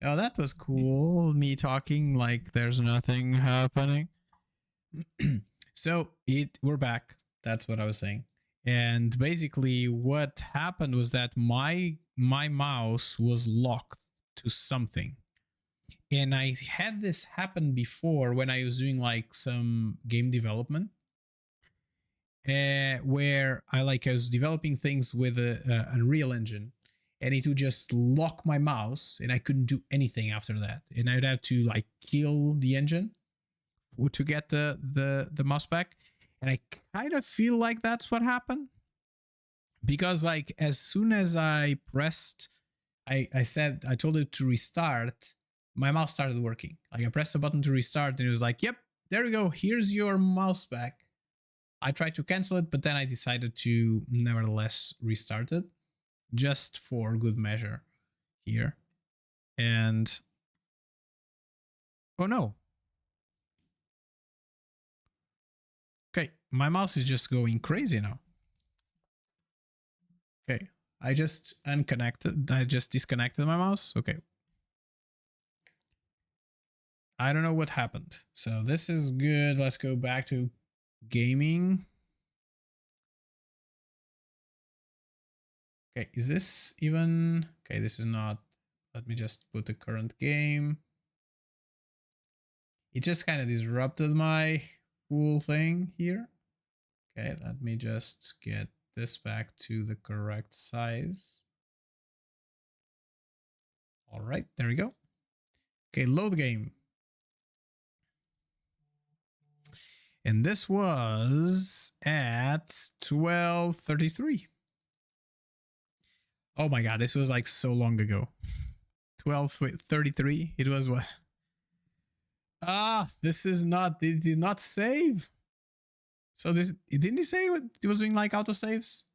Oh, that was cool. Me talking like there's nothing happening. So we're back. That's what I was saying. And basically what happened was that my mouse was locked to something. And I had this happen before when I was doing like some game development, where I was developing things with a Unreal Engine, and it would just lock my mouse, and I couldn't do anything after that, and I'd have to like kill the engine to get the mouse back, and I kind of feel like that's what happened, because like as soon as I pressed, I told it to restart, my mouse started working. Like I pressed the button to restart, and it was like, yep, there we go, here's your mouse back. I tried to cancel it, but then I decided to nevertheless restart it just for good measure here. And oh no. Okay, my mouse is just going crazy now. Okay, I just disconnected my mouse. Okay. I don't know what happened. So this is good. Let's go back to gaming. Okay, is this even... Okay, this is not... Let me just put the current game. It just kind of disrupted my cool thing here. Okay, let me just get this back to the correct size. All right, there we go. Okay, load game. And this was at 12:33. Oh my god, this was like so long ago. 12:33. It was what? Ah, this is not... It did not save. So this... Didn't he say what it was doing, like autosaves?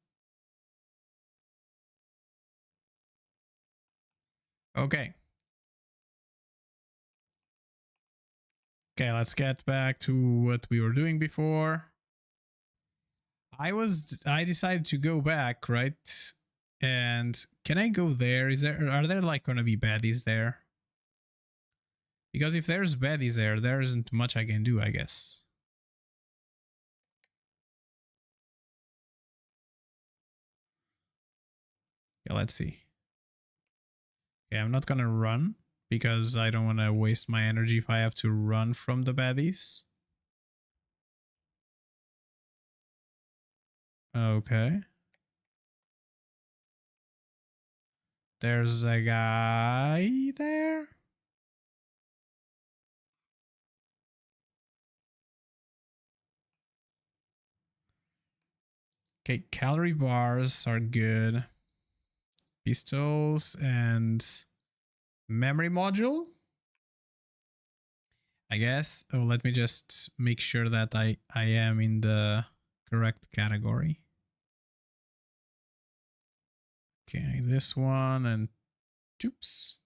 Okay. Okay, let's get back to what we were doing before. I decided to go back, right? And can I go there? Are there like gonna be baddies there? Because if there's baddies there isn't much I can do, I guess. Yeah, let's see. Okay, I'm not gonna run because I don't want to waste my energy if I have to run from the baddies. Okay. There's a guy there. Okay, calorie bars are good. Pistols and memory module, I guess. Oh, let me just make sure that I am in the correct category. Okay, this one and oops.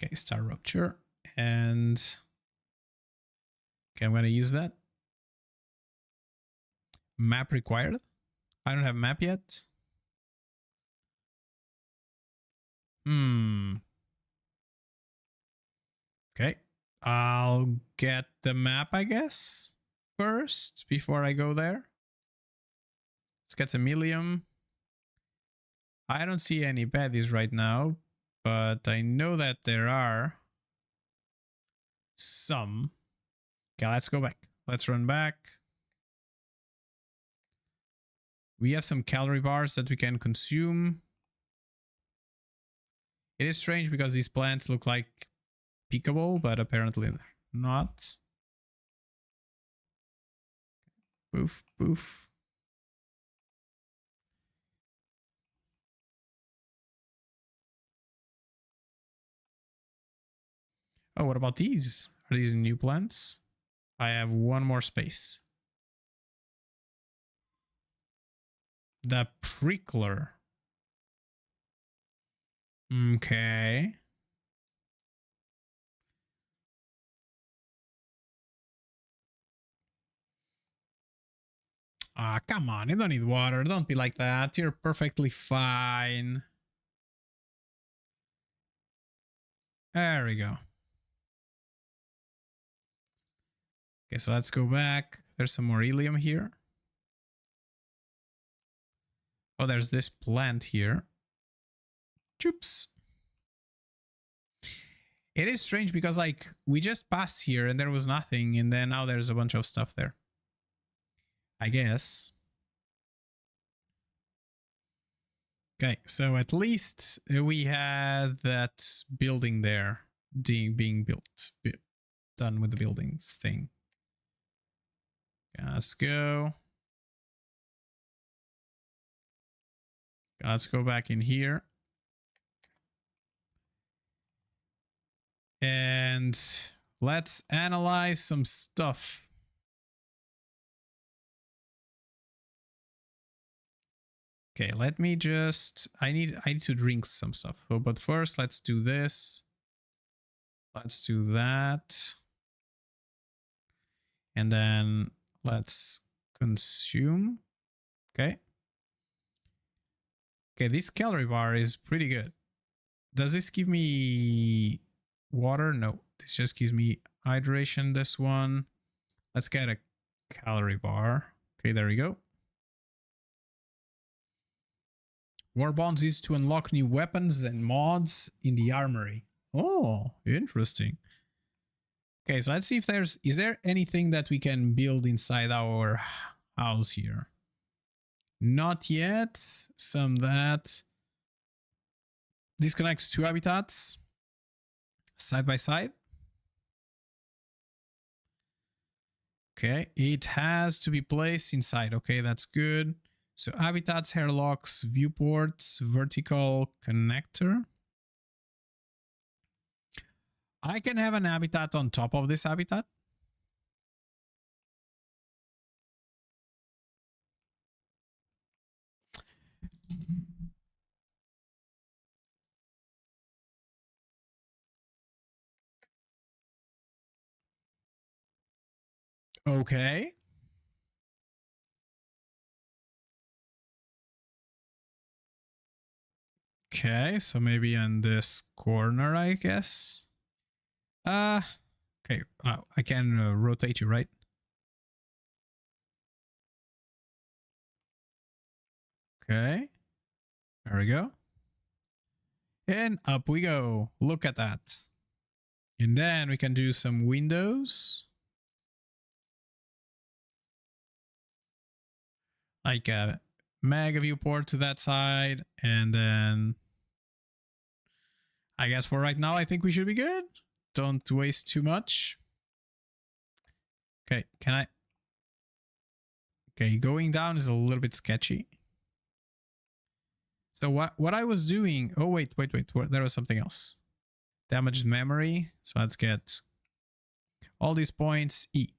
Okay, star rupture, and okay, I'm gonna use that. Map required. I don't have map yet. Okay, I'll get the map, I guess, first before I go there. Let's get some helium. I don't see any baddies right now, but I know that there are some. Okay, let's go back. Let's run back. We have some calorie bars that we can consume. It is strange because these plants look like peekable, but apparently not. Poof, poof. Oh, what about these? Are these new plants? I have one more space. The prickler. Okay. Ah, come on. You don't need water. Don't be like that. You're perfectly fine. There we go. Okay, so let's go back. There's some more helium here. Oh, there's this plant here. Oops. It is strange because like we just passed here and there was nothing, and then now there's a bunch of stuff there. I guess. Okay, so at least we had that building there being built, done with the buildings thing. Okay, let's go. Let's go back in here. And let's analyze some stuff. Okay, let me just, I need to drink some stuff. So, but first, let's do this. Let's do that. And then let's consume. Okay. Okay, this calorie bar is pretty good. Does this give me water? No, this just gives me hydration, this one. Let's get a calorie bar. Okay, there we go. War bonds is to unlock new weapons and mods in the armory. Oh, interesting. Okay, so let's see if is there anything that we can build inside our house here? Not yet. Some that. This connects two habitats side by side. Okay, it has to be placed inside. Okay, that's good. So habitats, airlocks, viewports, vertical connector. I can have an habitat on top of this habitat. Okay. Okay, so maybe on this corner, I guess. Okay. I can rotate you, right? Okay. There we go. And up we go. Look at that. And then we can do some windows. Like a mega viewport to that side. And then I guess for right now, I think we should be good. Don't waste too much. Okay, can I? Okay, going down is a little bit sketchy. So what I was doing, oh wait, there was something else. Damaged memory. So let's get all these points E.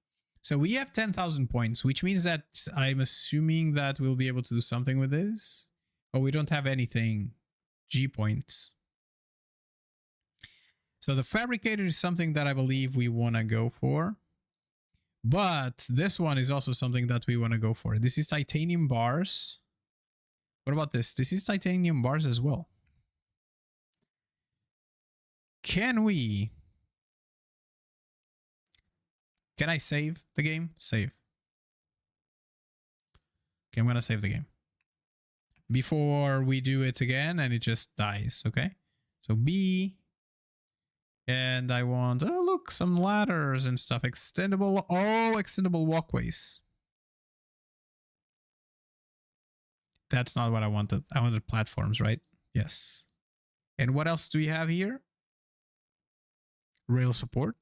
So we have 10,000 points, which means that I'm assuming that we'll be able to do something with this. Oh, we don't have anything. G points. So the fabricator is something that I believe we want to go for. But this one is also something that we want to go for. This is titanium bars. What about this? This is titanium bars as well. Can I save the game? Save. Okay, I'm going to save the game. Before we do it again and it just dies, okay? So B. And I want, oh look, some ladders and stuff. Extendable, extendable walkways. That's not what I wanted. I wanted platforms, right? Yes. And what else do we have here? Rail support.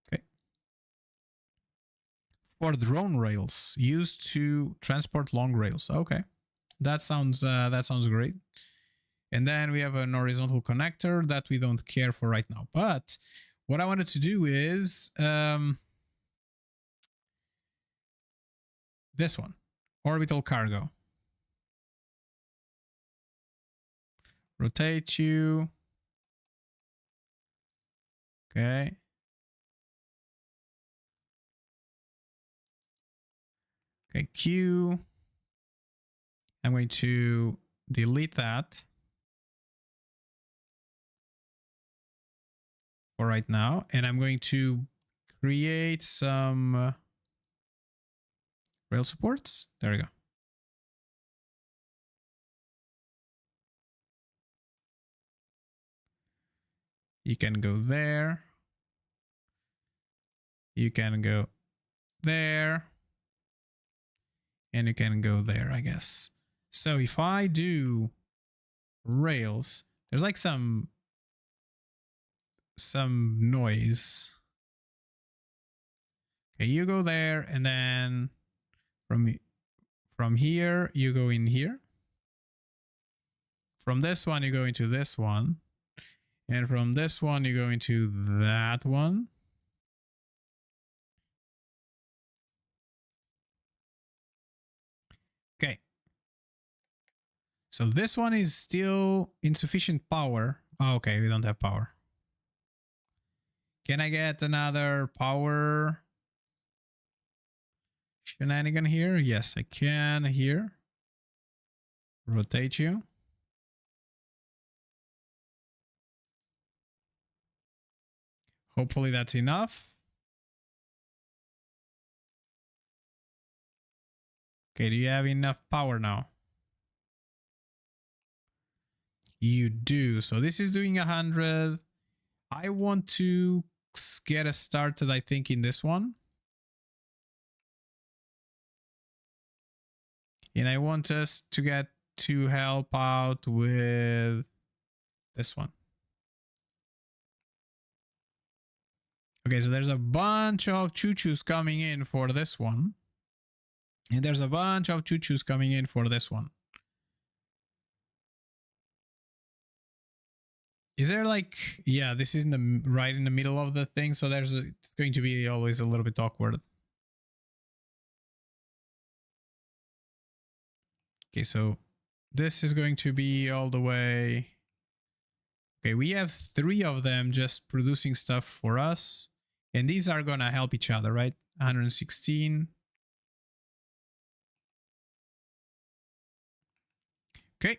Okay. For drone rails used to transport long rails. Okay. That sounds great. And then we have an horizontal connector that we don't care for right now. But what I wanted to do is this one, orbital cargo. Rotate you. Okay. Okay, Q. I'm going to delete that. for right now. And I'm going to create some rail supports. There we go. You can go there. You can go there. And you can go there, I guess. So if I do rails, there's like some noise. Okay, you go there, and then from here you go in here. From this one you go into this one, and from this one you go into that one. Okay. So this one is still insufficient power. Oh, okay, we don't have power. Can I get another power shenanigan here? Yes, I can here. Rotate you. Hopefully that's enough. Okay, do you have enough power now? You do. So this is doing 100. I want to get us started, I think, in this one. And I want us to get to help out with this one. Okay, so there's a bunch of choo-choos coming in for this one. And there's a bunch of choo-choos coming in for this one. Is there like, yeah, this is right in the middle of the thing, so it's going to be always a little bit awkward. Okay, so this is going to be all the way. Okay, we have 3 of them just producing stuff for us, and these are gonna help each other, right? 116. Okay.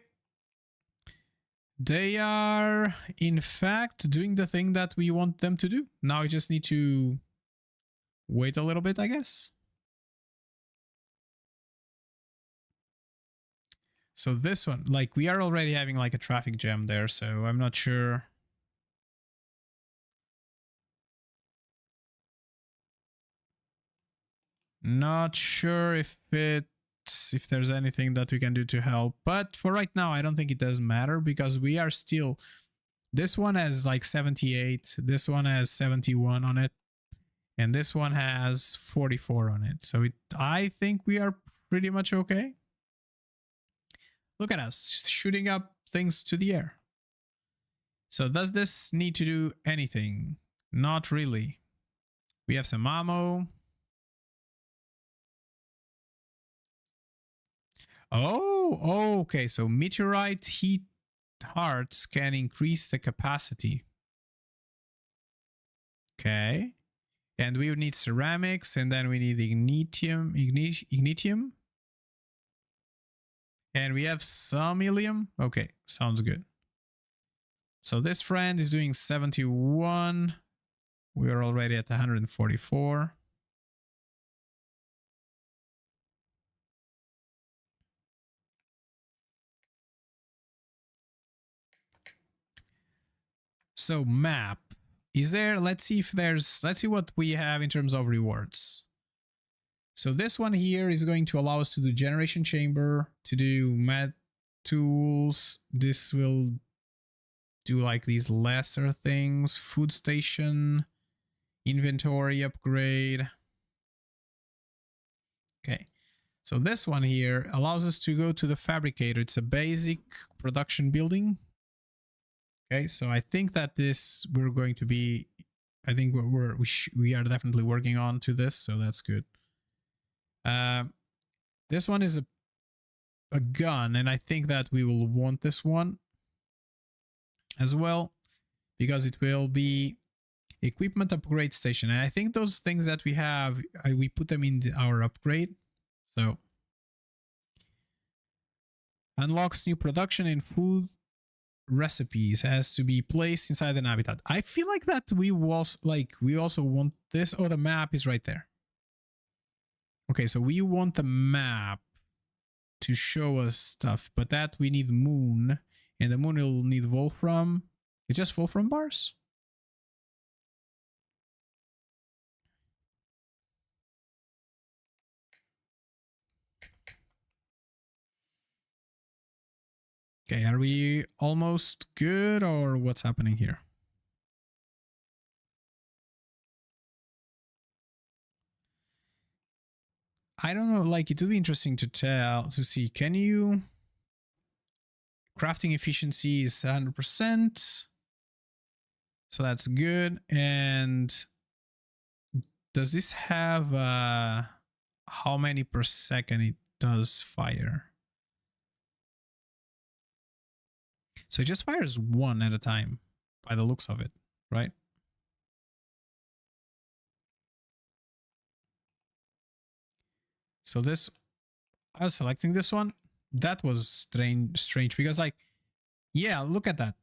They are, in fact, doing the thing that we want them to do. Now we just need to wait a little bit, I guess. So this one, like, we are already having like a traffic jam there, so I'm not sure. Not sure if there's anything that we can do to help, but for right now I don't think it does matter, because we are still, this one has like 78, this one has 71 on it, and this one has 44 on it, so I think we are pretty much okay. Look at us shooting up things to the air. So does this need to do anything? Not really. We have some ammo. Oh, okay. So meteorite heat hearts can increase the capacity. Okay. And we would need ceramics, and then we need ignitium. And we have some helium. Okay, sounds good. So this friend is doing 71. We are already at 144. So map. Is there, let's see what we have in terms of rewards. So this one here is going to allow us to do generation chamber, to do med tools. This will do like these lesser things, food station, inventory upgrade. Okay. So this one here allows us to go to the fabricator. It's a basic production building. Okay, so I think that we're going to be, I think we are definitely working on to this, so that's good. This one is a gun, and I think that we will want this one as well, because it will be equipment upgrade station. And I think those things that we have, we put them in our upgrade. So unlocks new production in food recipes has to be placed inside an habitat. I feel like that we also want this. Oh, the map is right there. Okay, so we want the map to show us stuff, but that we need moon, and the moon will need wolfram. It's just wolfram bars. Okay, are we almost good or what's happening here? I don't know, like it would be interesting to see, can you... Crafting efficiency is 100%. So that's good. And does this have how many per second it does fire? So it just fires one at a time by the looks of it, right? So this, I was selecting this one. That was strange because like, yeah, look at that.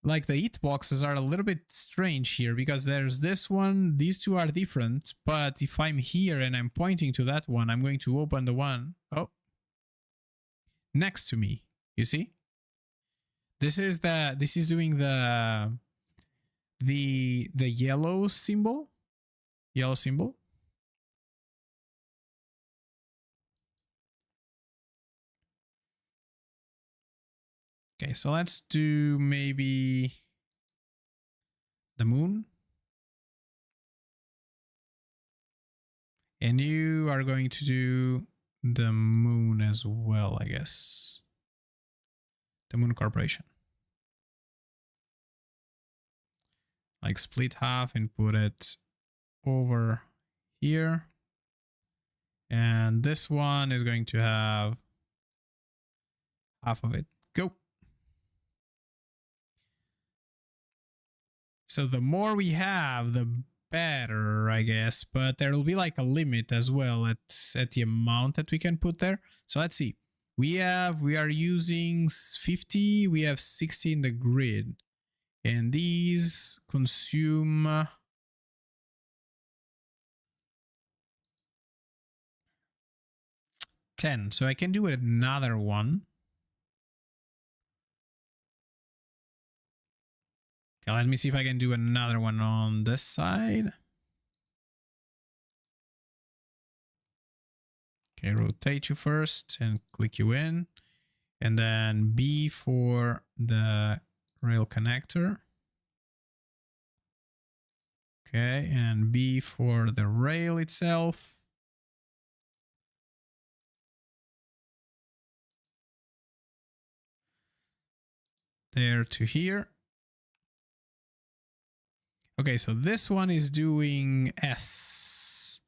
Like the hitboxes are a little bit strange here because there's this one, these two are different, but if I'm here and I'm pointing to that one, I'm going to open the one, oh, next to me, you see? This is doing the yellow symbol. Okay, so let's do maybe the moon. And you are going to do the moon as well, I guess. The Moon Corporation. Like split half and put it over here. And this one is going to have half of it. Go. So the more we have, the better, I guess. But there will be like a limit as well at the amount that we can put there. So let's see. We are using 50. We have 60 in the grid. And these consume... 10. So I can do another one. Okay, let me see if I can do another one on this side. Okay, rotate you first and click you in. And then B for the rail connector. Okay, and B for the rail itself. There to here. Okay, so this one is doing S.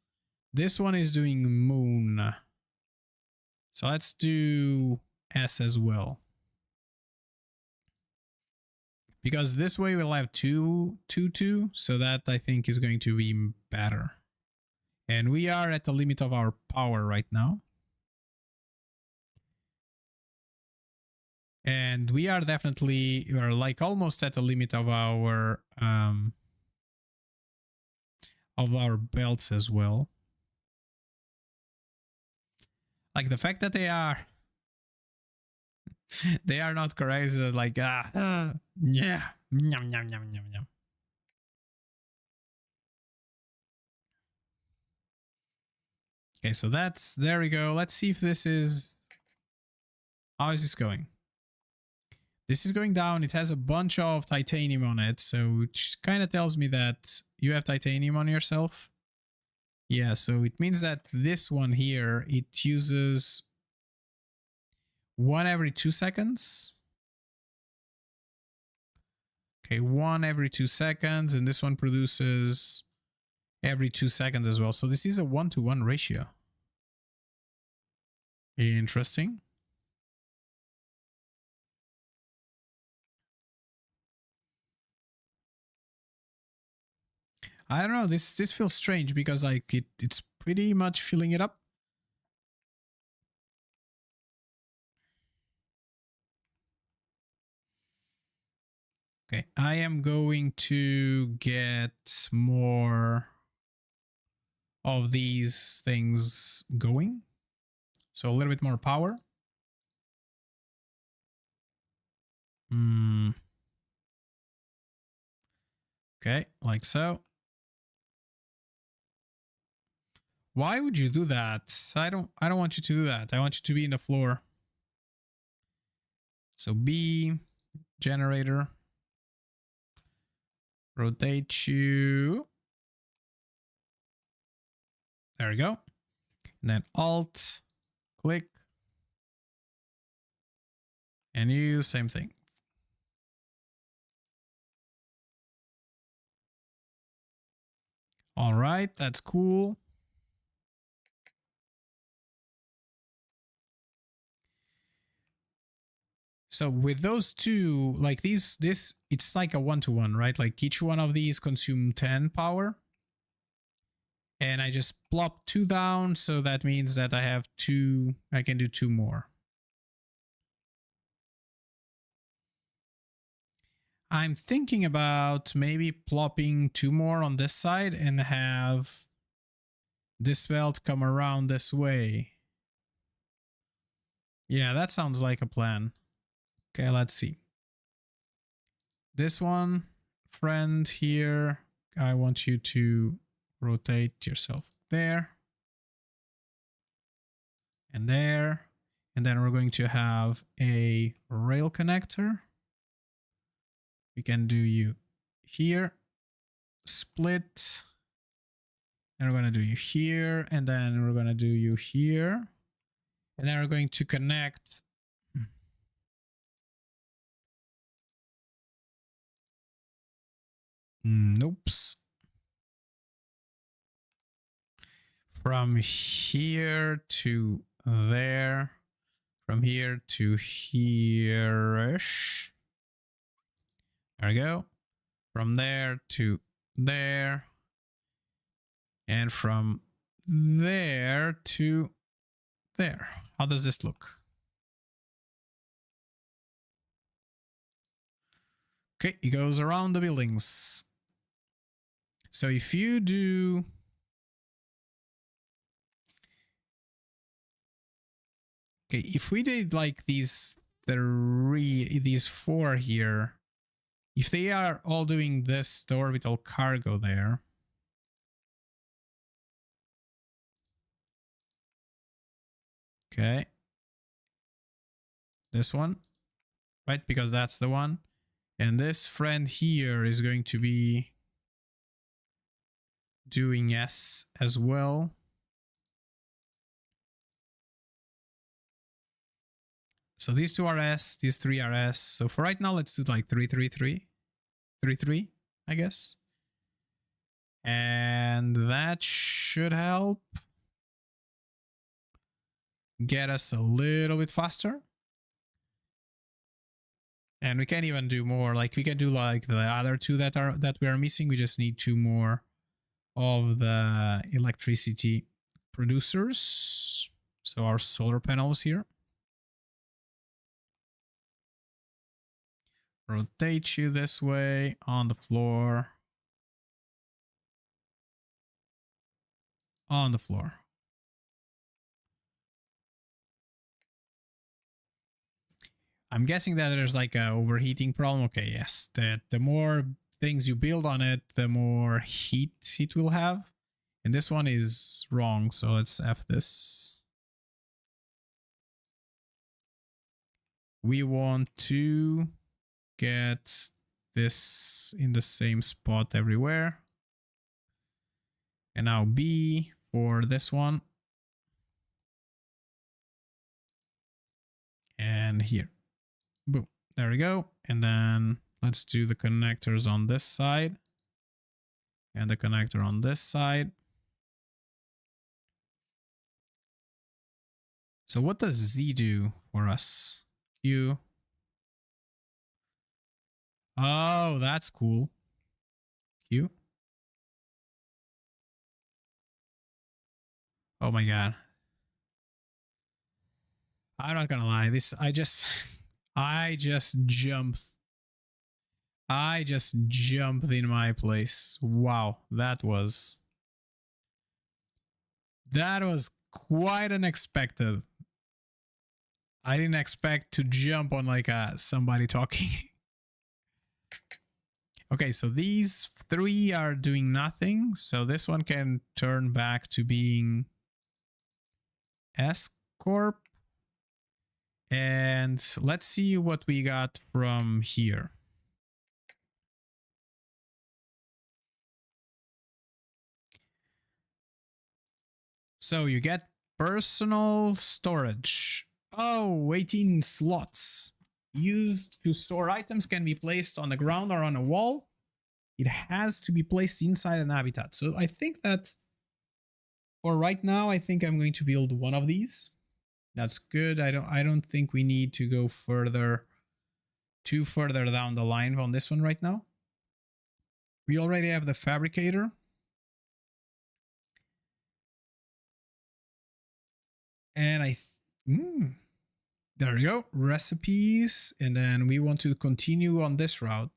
This one is doing moon. So let's do S as well. Because this way we'll have 2, 2, 2. So that I think is going to be better. And we are at the limit of our power right now. And we are like almost at the limit of our belts as well. Like the fact that they are not correct, like yeah, yum yum yum yum yum. Okay, so there we go. Let's see if this is, how is this going? This is going down. It has a bunch of titanium on it, so which kind of tells me that you have titanium on yourself. Yeah, so it means that this one here, it uses 1 every 2 seconds. Okay, 1 every 2 seconds, and this one produces every 2 seconds as well. So this is a 1-to-1 ratio. Interesting. I don't know, this feels strange because like it's pretty much filling it up. Okay, I am going to get more of these things going. So a little bit more power. Okay, like so. Why would you do that? I don't want you to do that. I want you to be in the floor. So B, generator, rotate you. There we go. And then Alt, click, and you, same thing. All right, that's cool. So with those two, like this, it's like a 1-to-1, right? Like each one of these consume 10 power. And I just plop 2 down, so that means that I have 2, I can do 2 more. I'm thinking about maybe plopping 2 more on this side and have this belt come around this way. Yeah, that sounds like a plan. Okay, let's see. This one, friend here, I want you to rotate yourself there and there. And then we're going to have a rail connector. We can do you here, split, and we're going to do you here, and then we're going to do you here. And then we're going to connect. Nope. From here to there. From here to here-ish. There we go. From there to there. And from there to there. How does this look? Okay, it goes around the buildings. So if you do... Okay, if we did like these 4 here, if they are all doing this, the orbital cargo there. Okay. This one, right? Because that's the one. And this friend here is going to be doing S as well. So these 2 are S, these 3 are S. So for right now, let's do like 3, 3, 3. 3, 3, I guess. And that should help get us a little bit faster. And we can even do more. Like we can do like the other 2 that we are missing. We just need 2 more of the electricity producers. So our solar panels here. Rotate you this way on the floor. On the floor. I'm guessing that there's like a overheating problem. Okay, yes. The more things you build on it, the more heat it will have. And this one is wrong, so let's F this. We want to get this in the same spot everywhere. And now B for this one. And here. Boom. There we go. And then let's do the connectors on this side. And the connector on this side. So what does Z do for us? Q. Oh, that's cool. Q. Oh my god. I'm not gonna lie. I just jumped. I just jumped in my place. Wow, that was quite unexpected. I didn't expect to jump on like somebody talking. Okay, so these three are doing nothing. So this one can turn back to being S Corp. And let's see what we got from here. So you get personal storage. Oh, 18 slots. Used to store items can be placed on the ground or on a wall. It has to be placed inside an habitat. So I think that for right now, I think I'm going to build one of these. That's good. I don't think we need to go further down the line on this one right now. We already have the fabricator. And there we go, recipes, and then we want to continue on this route.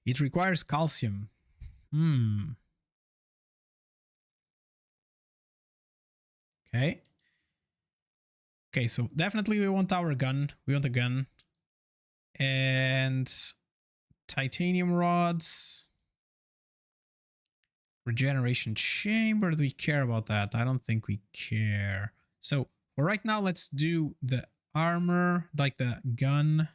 It requires calcium. Okay. Okay, so definitely we want our gun. We want a gun. And titanium rods. Regeneration chamber. Do we care about that? I don't think we care. So for right now, let's do the armor, like the gun.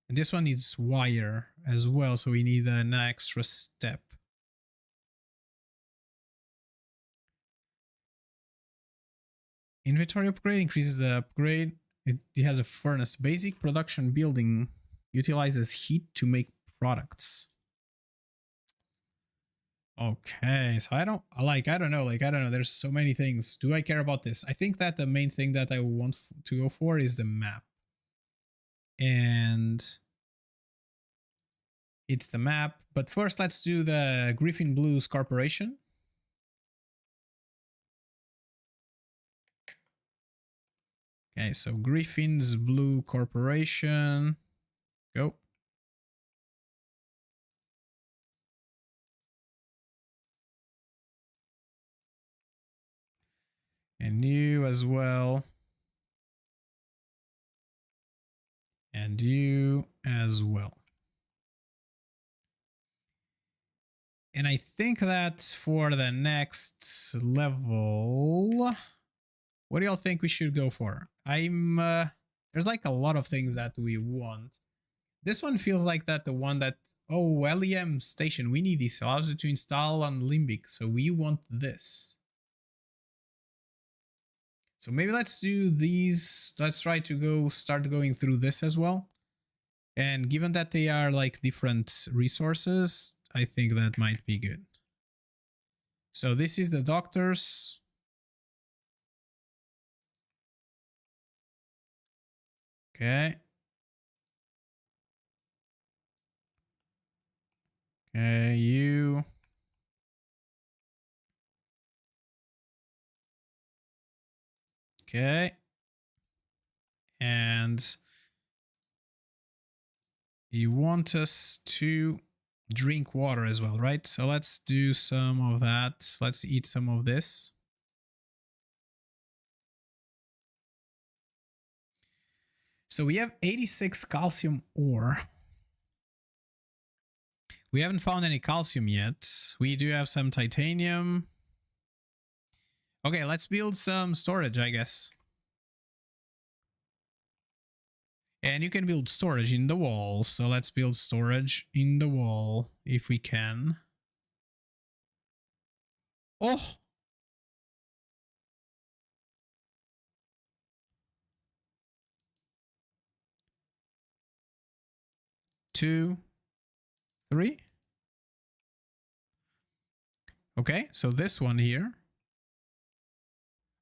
And this one needs wire as well, so we need an extra step. Inventory upgrade increases the upgrade. It has a furnace. Basic production building utilizes heat to make products. Okay, so I don't know. There's so many things. Do I care about this? I think that the main thing that I want to go for is the map. And it's the map. But first, let's do the Griffin Blues Corporation. Okay, so Griffin's Blue Corporation. Go. And you as well. And you as well. And I think that for the next level, what do y'all think we should go for? There's like a lot of things that we want. This one feels like that the one that, oh, LEM station, we need this. Allows you to install on Limbic. So we want this. So maybe let's do these. Let's try to start going through this as well. And given that they are like different resources, I think that might be good. So this is the doctors. Okay. Okay, you. Okay. And you want us to drink water as well, right? So let's do some of that. Let's eat some of this. So we have 86 calcium ore. We haven't found any calcium yet. We do have some titanium. Okay, let's build some storage, I guess. And you can build storage in the wall. So let's build storage in the wall if we can. Oh! 2, 3. Okay, so this one here.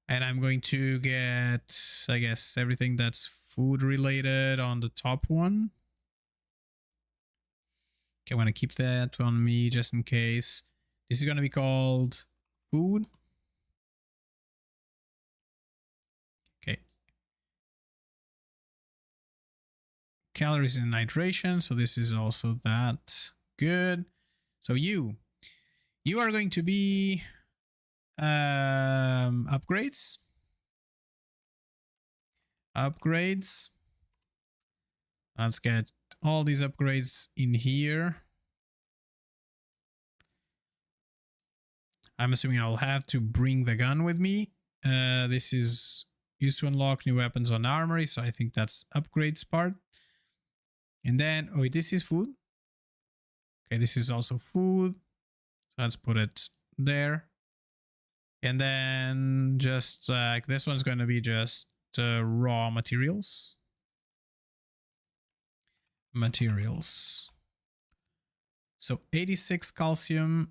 And I'm going to get, I guess, everything that's food related on the top one. Okay, I want to keep that on me just in case. This is going to be called food. Okay. calories and hydration. So this is also that. Good. So you are going to be upgrades. Upgrades. Let's get all these upgrades in here. I'm assuming I'll have to bring the gun with me. This is used to unlock new weapons on armory, so I think that's upgrades part. And then, oh, this is food. Okay, this is also food. So let's put it there. And then just this one's going to be just raw materials. Materials. So 86 calcium,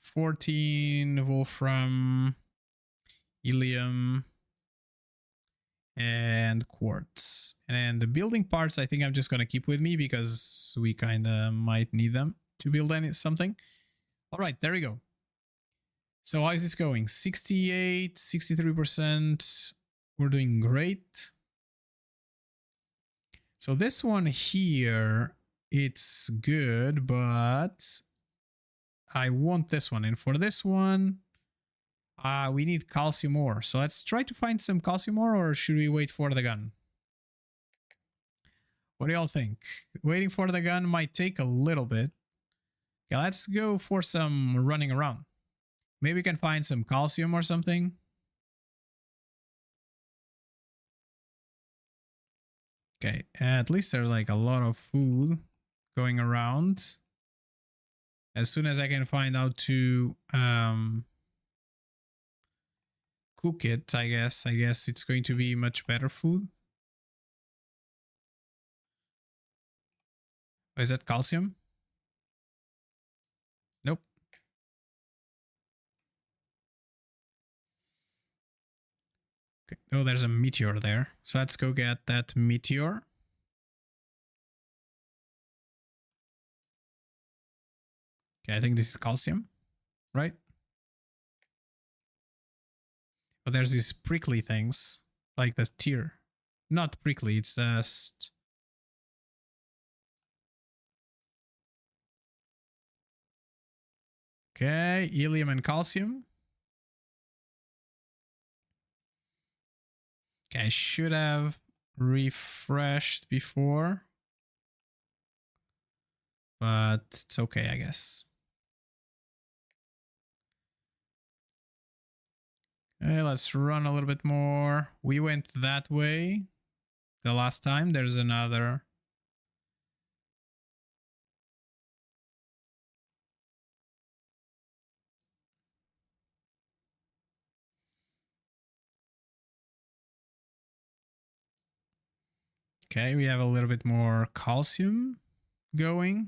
14 wolfram, helium, and quartz. And the building parts, I think I'm just going to keep with me because we kind of might need them to build something. All right, there we go. So how is this going? 68, 63%. We're doing great. So this one here, it's good, but I want this one. And for this one, we need calcium ore. So let's try to find some calcium ore, or should we wait for the gun? What do y'all think? Waiting for the gun might take a little bit. Okay, let's go for some running around. Maybe we can find some calcium or something. Okay, at least there's like a lot of food going around. As soon as I can find out to cook it, I guess it's going to be much better food. Oh, is that calcium? Nope. Okay. Oh, there's a meteor there. So let's go get that meteor. Okay, I think this is calcium, right? But there's these prickly things, like the tear. Not prickly, it's just... Okay, helium and calcium. Okay, I should have refreshed before. But it's okay, I guess. Okay, let's run a little bit more. We went that way the last time. There's another. Okay, we have a little bit more calcium going.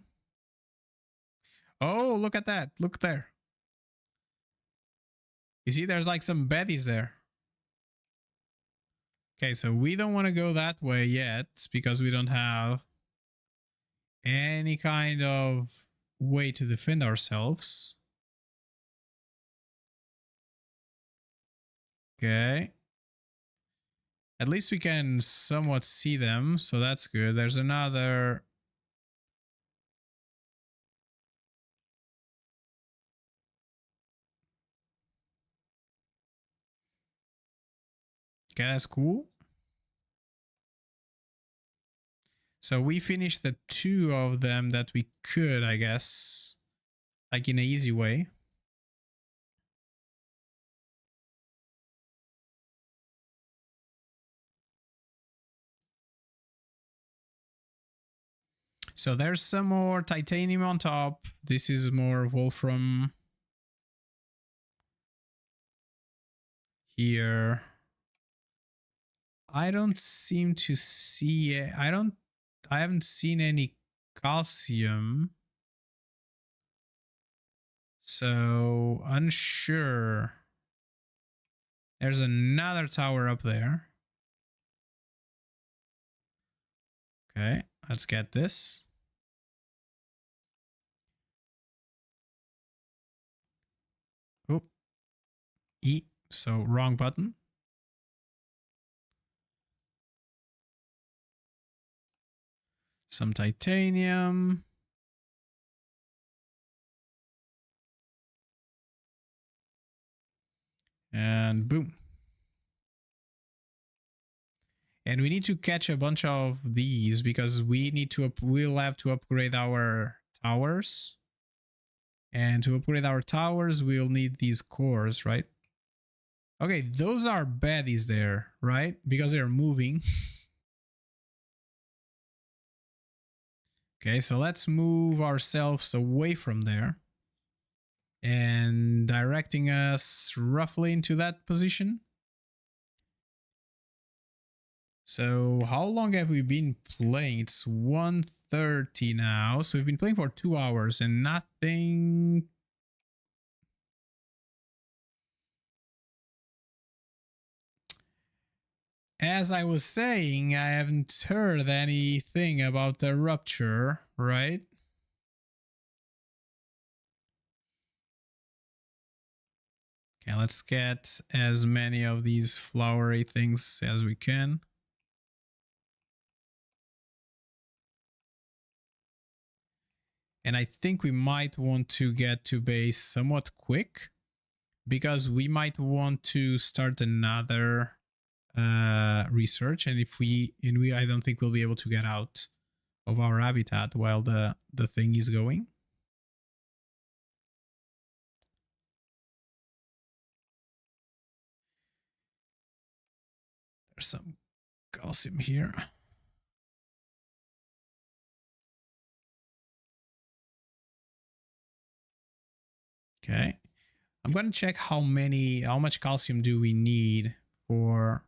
Oh, look at that. Look there. You see, there's like some baddies there. Okay, so we don't want to go that way yet because we don't have any kind of way to defend ourselves. Okay. At least we can somewhat see them, so that's good. There's another... Okay, that's cool. So we finished the two of them that we could, I guess, like in an easy way. So there's some more titanium on top. This is more wolfram. Here. I don't seem to see it. I haven't seen any calcium. So unsure. There's another tower up there. Okay, let's get this. Oh, E. So wrong button. Some titanium. And boom. And we need to catch a bunch of these because we'll have to upgrade our towers. And to upgrade our towers, we'll need these cores, right? Okay, those are baddies there, right? Because they're moving. Okay, so let's move ourselves away from there. And directing us roughly into that position. So how long have we been playing? It's 1:30 now. So we've been playing for 2 hours and nothing. As I was saying, I haven't heard anything about the rupture, right? Okay, let's get as many of these flowery things as we can. And I think we might want to get to base somewhat quick because we might want to start another research. And I don't think we'll be able to get out of our habitat while the thing is going. There's some calcium here. Okay. I'm going to check how much calcium do we need for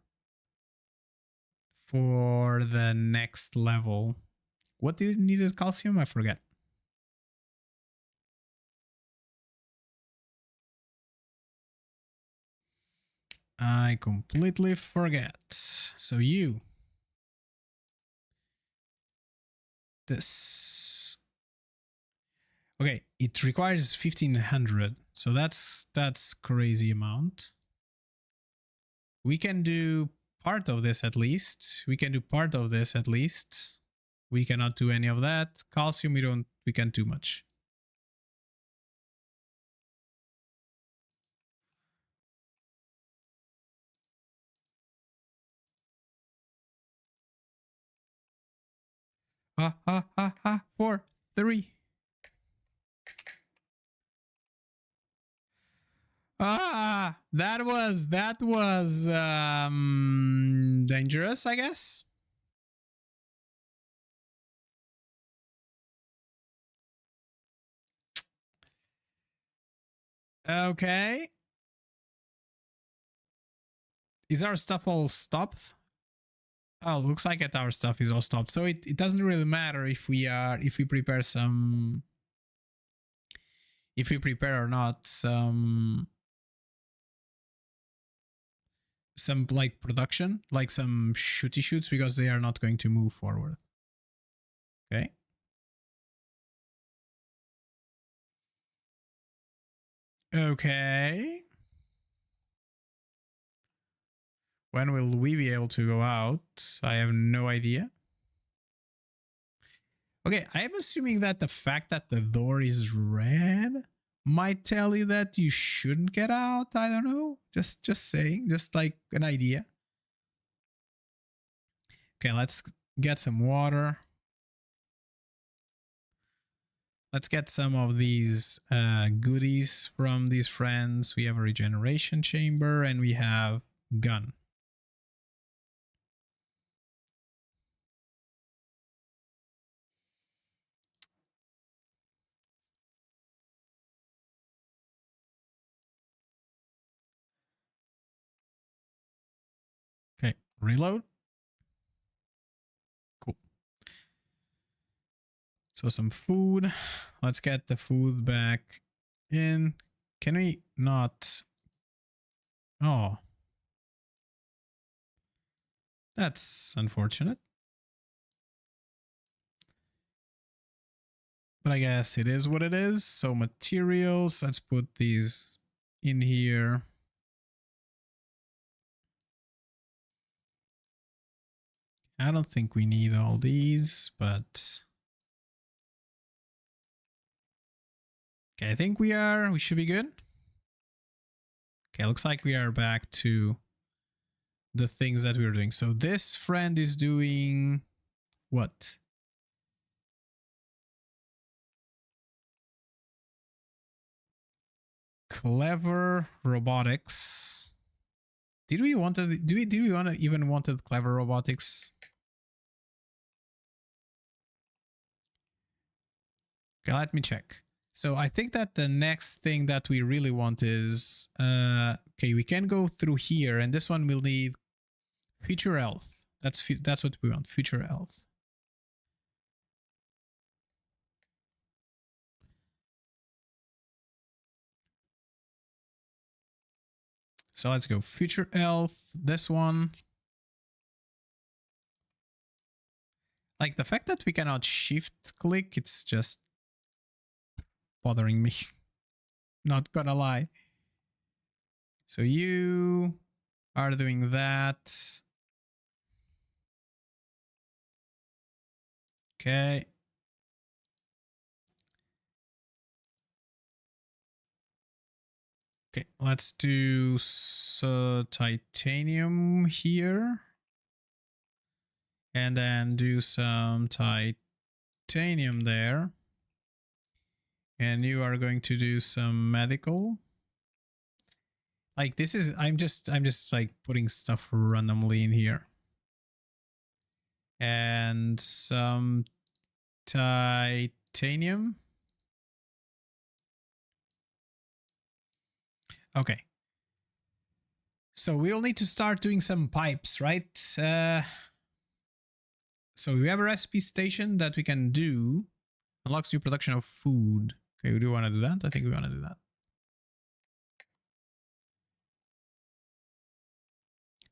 the next level. What did it need calcium? I forget. I completely forget. So this. Okay, it requires 1500. So that's crazy amount. We can do part of this at least. We can do part of this at least. We cannot do any of that. Calcium we can't do much. Ha ha ha ha. 4, 3. Ah, that was dangerous, I guess. Okay. Is our stuff all stopped? Oh, looks like our stuff is all stopped. So it doesn't really matter if we prepare or not some like production, like some shooty shoots, because they are not going to move forward. Okay. Okay. When will we be able to go out? I have no idea. Okay, I am assuming that the fact that the door is red might tell you that you shouldn't get out. I don't know. Just saying, just like an idea. Okay, let's get some water. Let's get some of these goodies from these friends. We have a regeneration chamber and we have gun. Okay, reload. Cool. So some food. Let's get the food back in. Can we not? Oh. That's unfortunate. But I guess it is what it is. So materials, let's put these in here. I don't think we need all these, but okay, I think we should be good. Okay, looks like we are back to the things that we were doing. So this friend is doing what? Clever robotics. Did we want to even wanted clever robotics? Okay, let me check. So I think that the next thing that we really want is okay, we can go through here, and this one will need future health. That's what we want, future health. So let's go future health, this one. Like the fact that we cannot shift click, it's just bothering me. Not gonna lie. So you are doing that. Okay. Okay, let's do titanium here. And then do some titanium there. And you are going to do some medical. Like this is, I'm just like putting stuff randomly in here. And some titanium. Okay. So we'll need to start doing some pipes, right? So we have a recipe station that we can do. Unlocks new production of food. Okay, we do want to do that. I think we want to do that.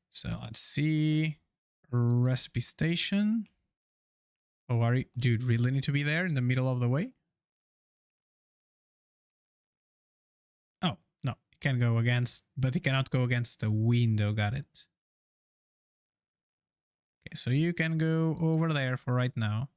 So let's see. Recipe station. Oh, are you, dude, really need to be there in the middle of the way? Oh, no, you can go against, but you cannot go against the window. Got it. Okay, so you can go over there for right now.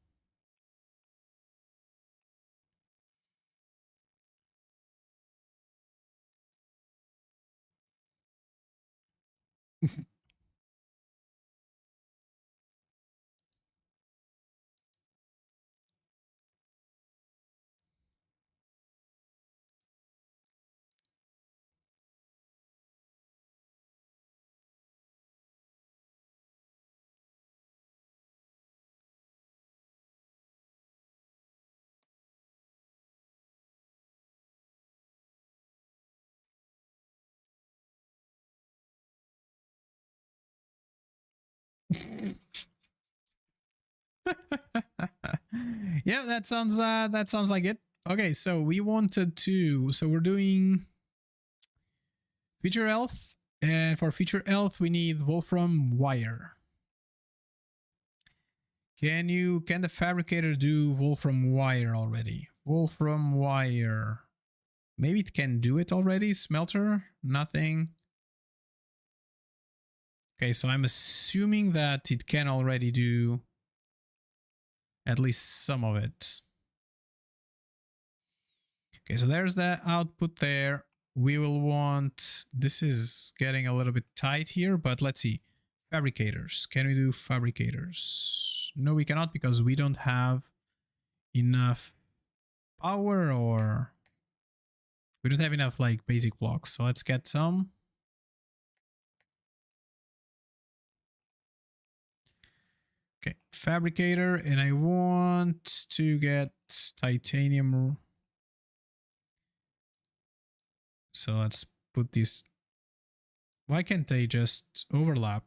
Yeah, that sounds like it. Okay, so we wanted to, so we're doing feature health, and for feature health we need wolfram wire. Can the fabricator do wolfram wire already? Wolfram wire. Maybe it can do it already. Smelter, nothing. Okay, so I'm assuming that it can already do at least some of it. Okay, so there's the output there. We will want, this is getting a little bit tight here, but let's see. Fabricators, can we do fabricators? No, we cannot because we don't have enough power, or we don't have enough like basic blocks. So let's get some. Okay, fabricator, and I want to get titanium. So let's put these. Why can't they just overlap?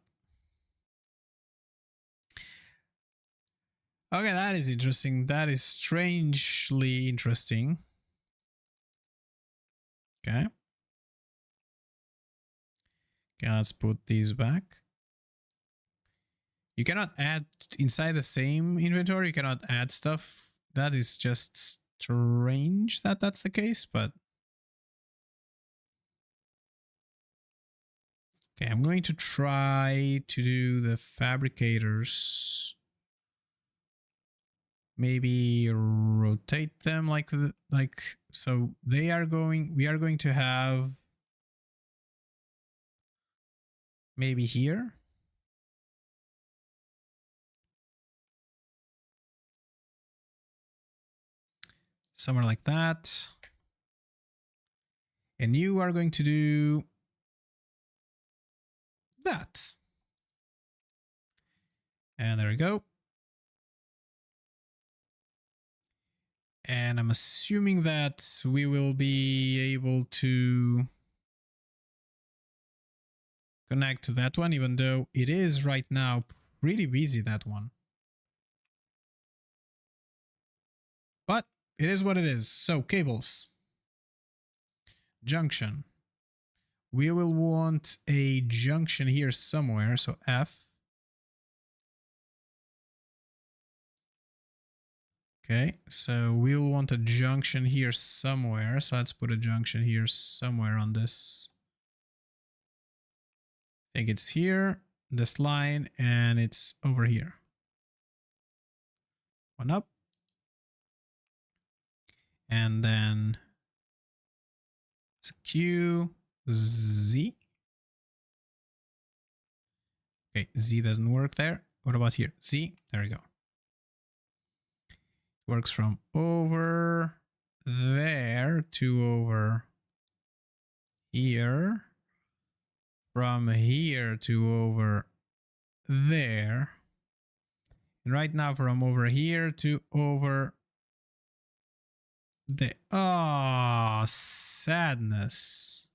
Okay, that is interesting. That is strangely interesting. Okay. Okay, let's put these back. You cannot add inside the same inventory. You cannot add stuff. That is just strange that that's the case, but Okay, I'm going to try to do the fabricators. Maybe rotate them like so we are going to have maybe here. Somewhere like that. And you are going to do that. And there we go. And I'm assuming that we will be able to connect to that one, even though it is right now pretty busy, that one. But it is what it is. So cables. Junction. We will want a junction here somewhere. So F. Okay, so we'll want a junction here somewhere. So let's put a junction here somewhere on this. I think it's here, this line, and it's over here. One up. And then it's Q, Z. Okay, Z doesn't work there. What about here? Z, there we go. Works from over there to over here. From here to over there. And right now from over here to over there. Oh, sadness.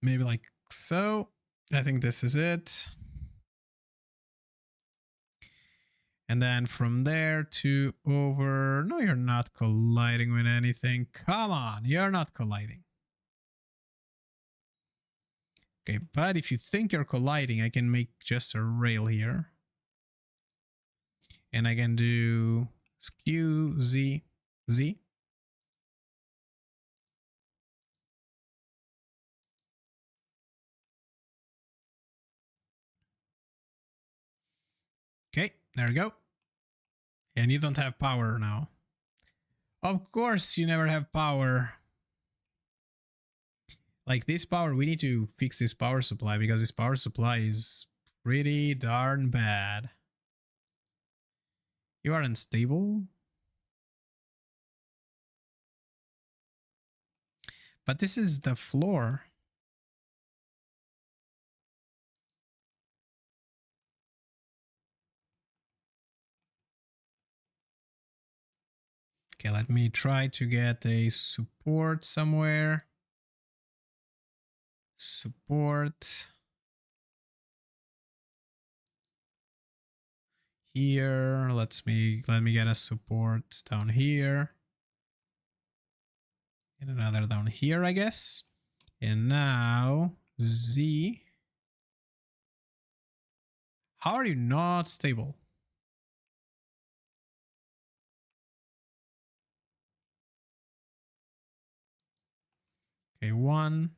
Maybe like so. I think this is it. And then from there to over. No, you're not colliding with anything. Come on, you're not colliding. Okay, but if you think you're colliding, I can make just a rail here. And I can do Q, Z, Z. Okay, there we go. And you don't have power now. Of course you never have power. Like this power, we need to fix this power supply because this power supply is pretty darn bad. You are unstable. But this is the floor. Okay, let me try to get a support somewhere. Support. Here, let me get a support down here. And another down here, I guess. And now Z. How are you not stable? Okay, one.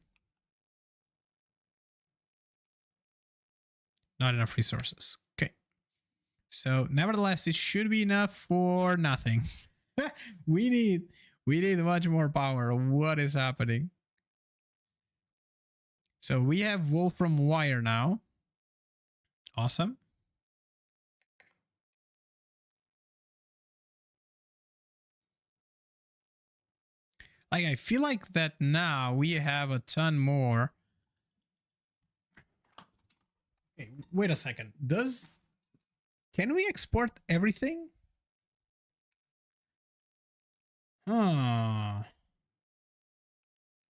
Not enough resources. Okay. So nevertheless, it should be enough for nothing. we need much more power. What is happening? So we have Wolfram wire now. Awesome. Like I feel like that now we have a ton more. Okay, wait a second. Can we export everything? Huh.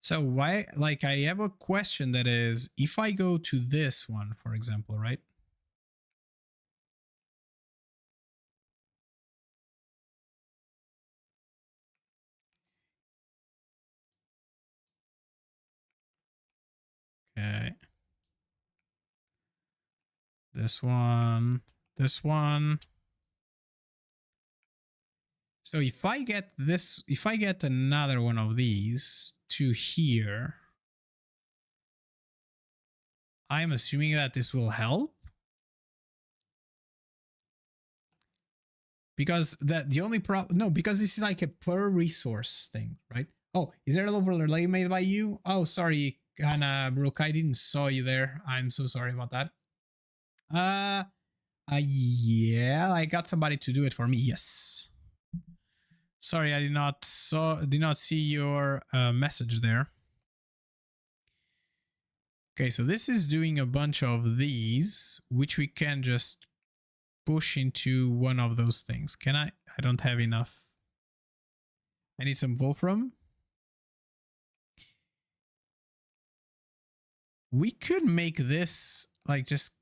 So why, like I have a question that is, if I go to this one, for example, right? Okay. This one, this one. So if I get this, if I get another one of these to here, I'm assuming that this will help. Because the only problem, no, because this is like a per resource thing, right? Oh, is there an overlay made by you? Oh, sorry, Hannah Brooke, I didn't saw you there. I'm so sorry about that. Yeah, I got somebody to do it for me. Yes. Sorry, I did not see your message there. Okay, so this is doing a bunch of these, which we can just push into one of those things. Can I? I don't have enough. I need some Wolfram. We could make this like just...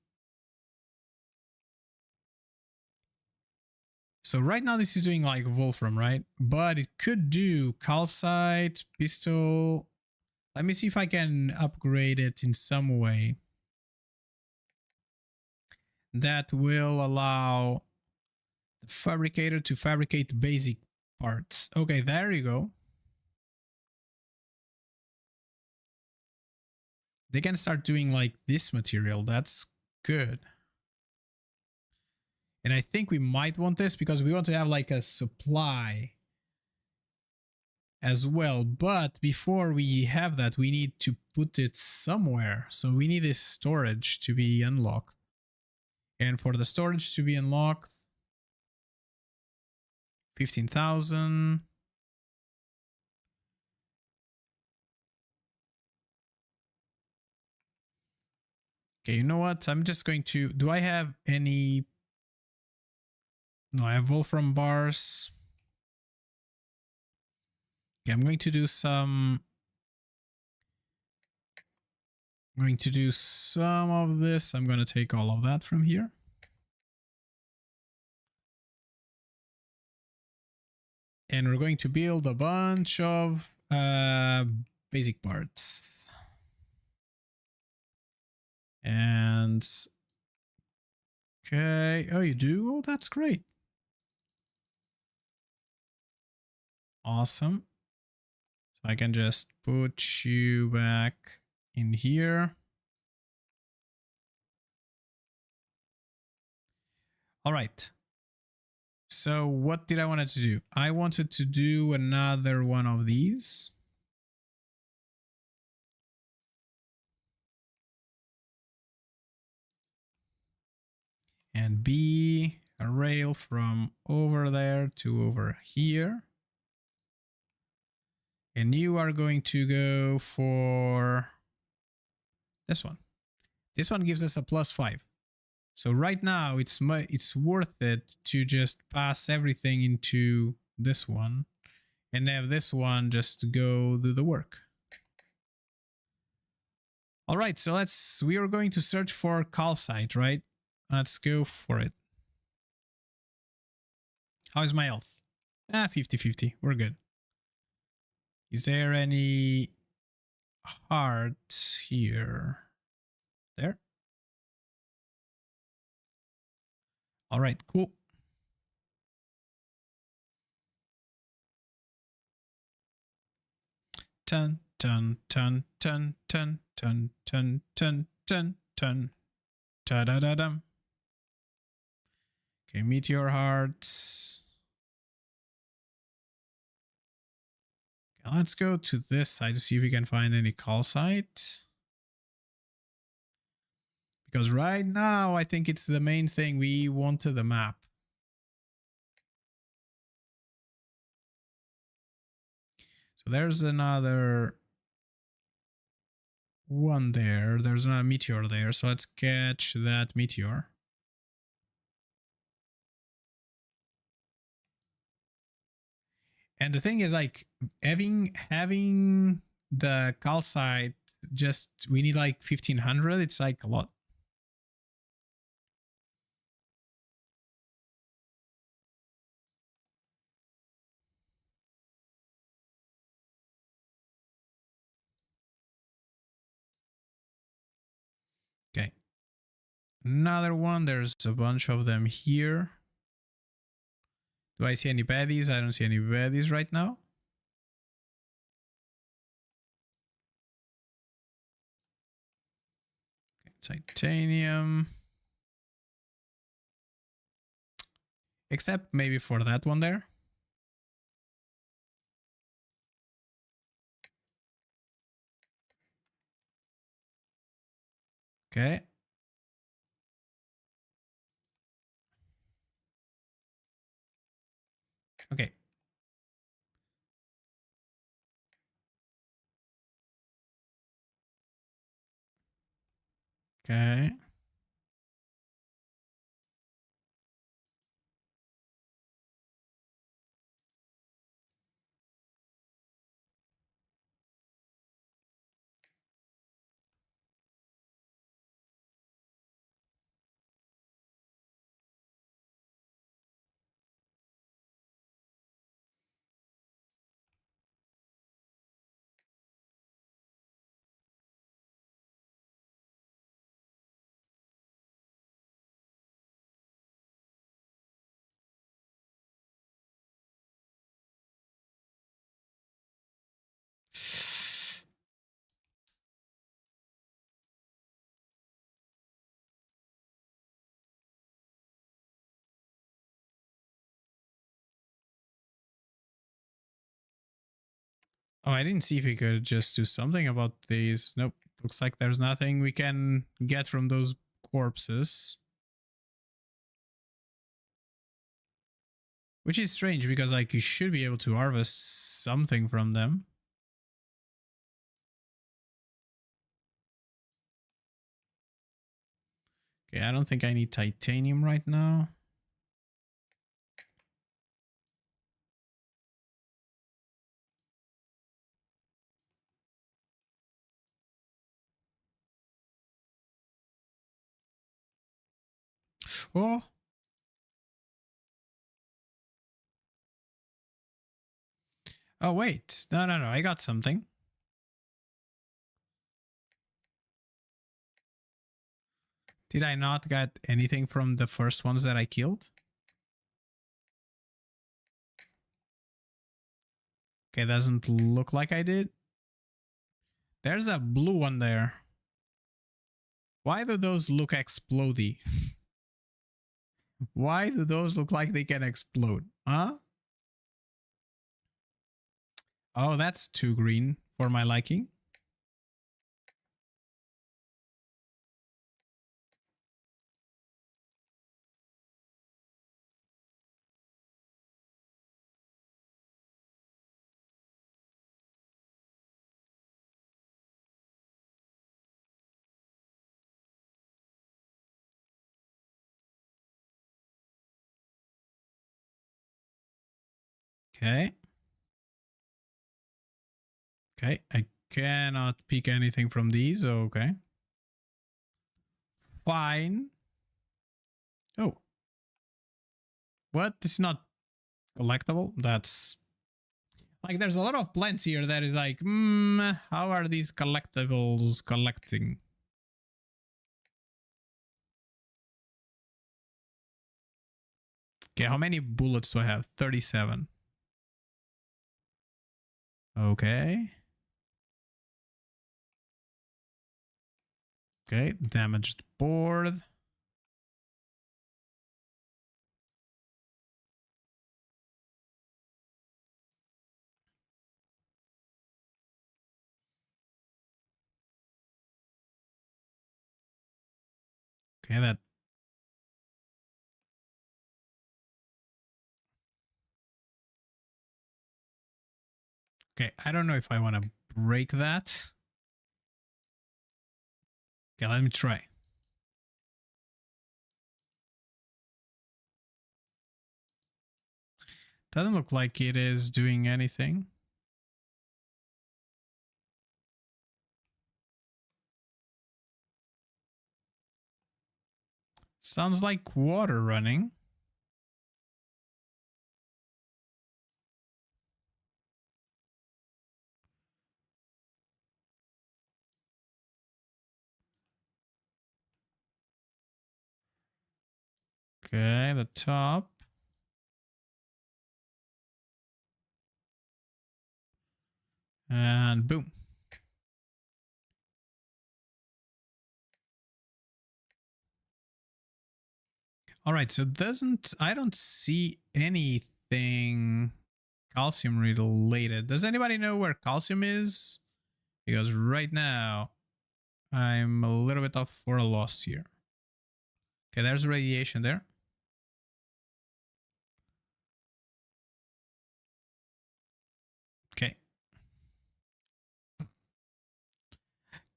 So right now this is doing like Wolfram, right? But it could do calcite, pistol. Let me see if I can upgrade it in some way that will allow the fabricator to fabricate basic parts. Okay, there you go. They can start doing like this material. That's good. And I think we might want this because we want to have like a supply as well. But before we have that, we need to put it somewhere. So we need this storage to be unlocked. And for the storage to be unlocked, 15,000. Okay, you know what? I'm just going to... Do I have any... No, I have Wolfram bars. Okay, I'm going to do some... I'm going to do some of this. I'm going to take all of that from here. And we're going to build a bunch of basic parts. And... Okay. Oh, you do? Oh, that's great. Awesome. So I can just put you back in here. All right. So what did I want to do? I wanted to do another one of these. And be a rail from over there to over here. And you are going to go for this one. This one gives us a +5. So right now it's worth it to just pass everything into this one and have this one just go do the work. All right, so we are going to search for calcite, right? Let's go for it. How is my health? 50-50. We're good. Is there any heart here? There. All right, cool. Dun dun dun dun dun dun dun dun dun dun. Da da da dum. Okay, meteor hearts. Okay, let's go to this side to see if we can find any calcite. Because right now, I think it's the main thing we want to the map. So there's another one there. There's another meteor there. So let's catch that meteor. And the thing is, like, having the calcite, just we need like 1500. It's like a lot. Okay. Another one. There's a bunch of them here. Do I see any baddies? I don't see any baddies right now. Okay, titanium. Except maybe for that one there. Okay. Okay. Okay. Oh, I didn't see if we could just do something about these. Nope. Looks like there's nothing we can get from those corpses. Which is strange because like you should be able to harvest something from them. Okay, I don't think I need titanium right now. Oh. Oh, wait. No, no, no. I got something. Did I not get anything from the first ones that I killed? Okay, doesn't look like I did. There's a blue one there. Why do those look explodey? Why do those look like they can explode? Huh? Oh, that's too green for my liking. Okay. Okay, I cannot pick anything from these. Okay. Fine. Oh. What? This is not collectible? That's... Like, there's a lot of plants here that is like, how are these collectibles collecting? Okay, how many bullets do I have? 37. Okay. Okay, damaged board. Okay, that... Okay, I don't know if I want to break that. Okay, let me try. Doesn't look like it is doing anything. Sounds like water running. Okay, the top. And boom. All right, so I don't see anything calcium related. Does anybody know where calcium is? Because right now I'm a little bit off for a loss here. Okay, there's radiation there. Okay.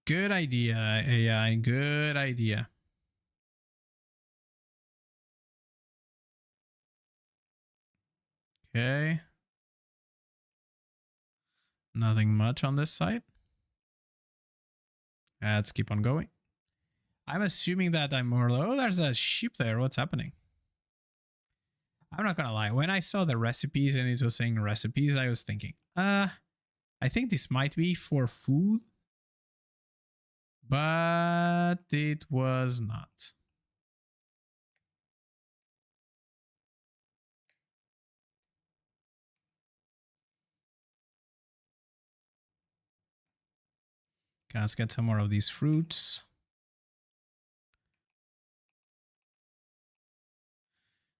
Good idea, AI. Good idea. Okay. Nothing much on this side. Let's keep on going. I'm assuming that I'm more low. Oh, there's a sheep there. What's happening? I'm not gonna lie. When I saw the recipes and it was saying recipes, I was thinking, I think this might be for food, but it was not. Okay, let's get some more of these fruits.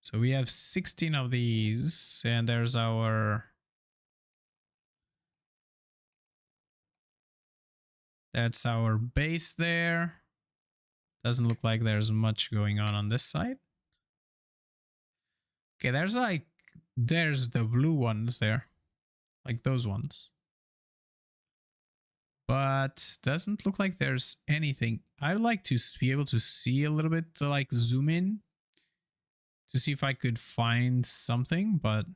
So we have 16 of these, and there's our... That's our base there. Doesn't look like there's much going on this side. Okay, there's the blue ones there. Like those ones. But doesn't look like there's anything. I'd like to be able to see a little bit, to like zoom in to see if I could find something, but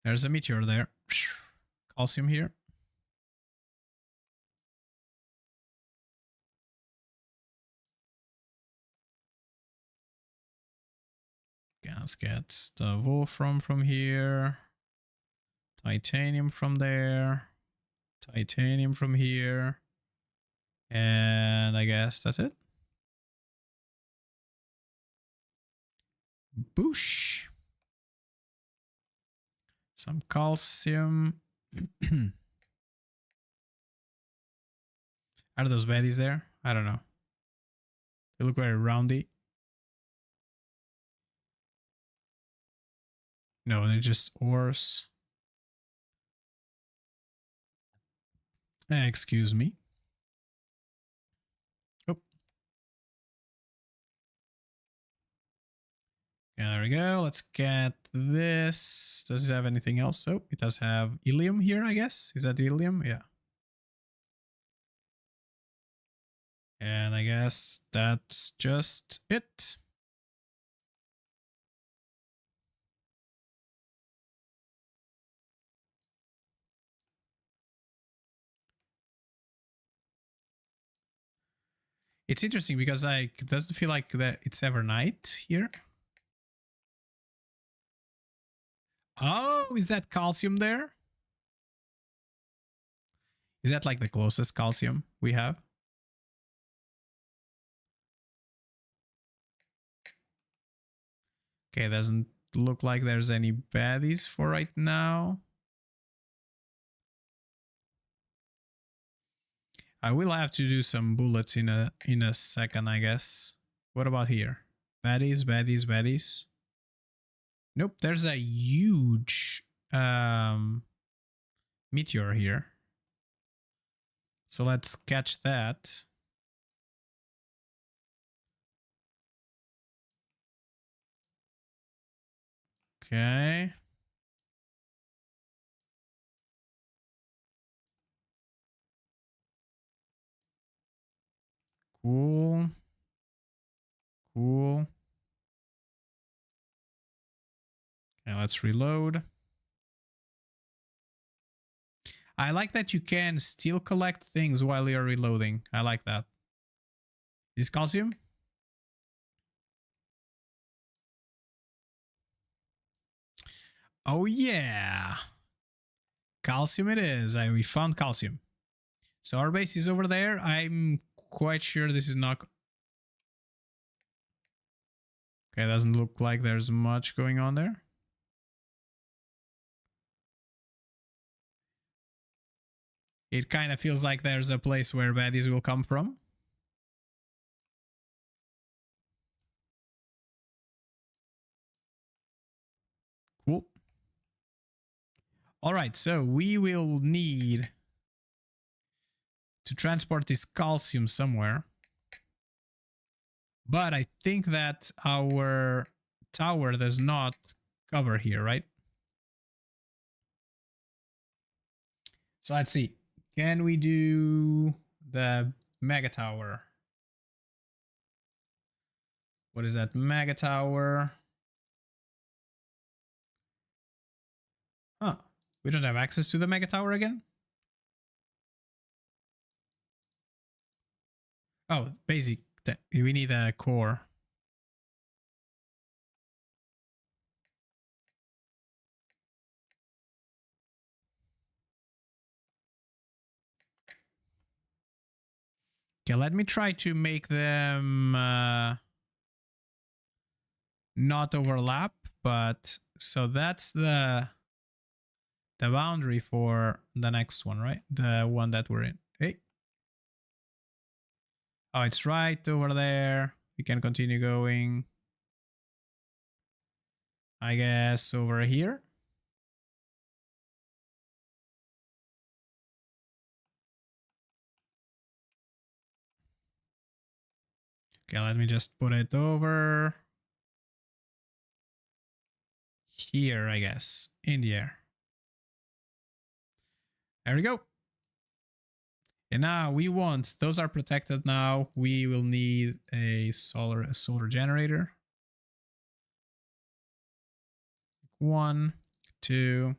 there's a meteor there. Calcium here. Okay, let's get the wolfram from here. Titanium from there. Titanium from here. And I guess that's it. Boosh. Some calcium. Are those baddies there? I don't know. They look very roundy. No, they're just ores. Excuse me. Oh. Yeah, there we go. Let's get this. Does it have anything else? Oh, it does have helium here, I guess. Is that helium? Yeah. And I guess that's just it. It's interesting because like it doesn't feel like that it's ever night here. Oh, is that calcium there? Is that like the closest calcium we have? Okay, doesn't look like there's any baddies for right now. I will have to do some bullets in a second, I guess. What about here? Baddies, baddies, baddies. Nope, there's a huge meteor here. So let's catch that. Okay. Cool. Cool. Okay, let's reload. I like that you can still collect things while you're reloading. I like that. Is calcium? Oh yeah. Calcium it is. We found calcium. So our base is over there. I'm quite sure this is not... Okay, doesn't look like there's much going on there. It kind of feels like there's a place where baddies will come from. Cool. All right, so we will need to transport this calcium somewhere. But I think that our tower does not cover here, right? So let's see. Can we do the mega tower? What is that mega tower? Huh. We don't have access to the mega tower again? Oh, basic. We need a core. Okay, let me try to make them not overlap, but so that's the boundary for the next one, right? The one that we're in. Hey. Oh, it's right over there. We can continue going. I guess over here. Okay, let me just put it over here, I guess, in the air. There we go. And now we want, those are protected now. We will need a solar generator. 1, 2,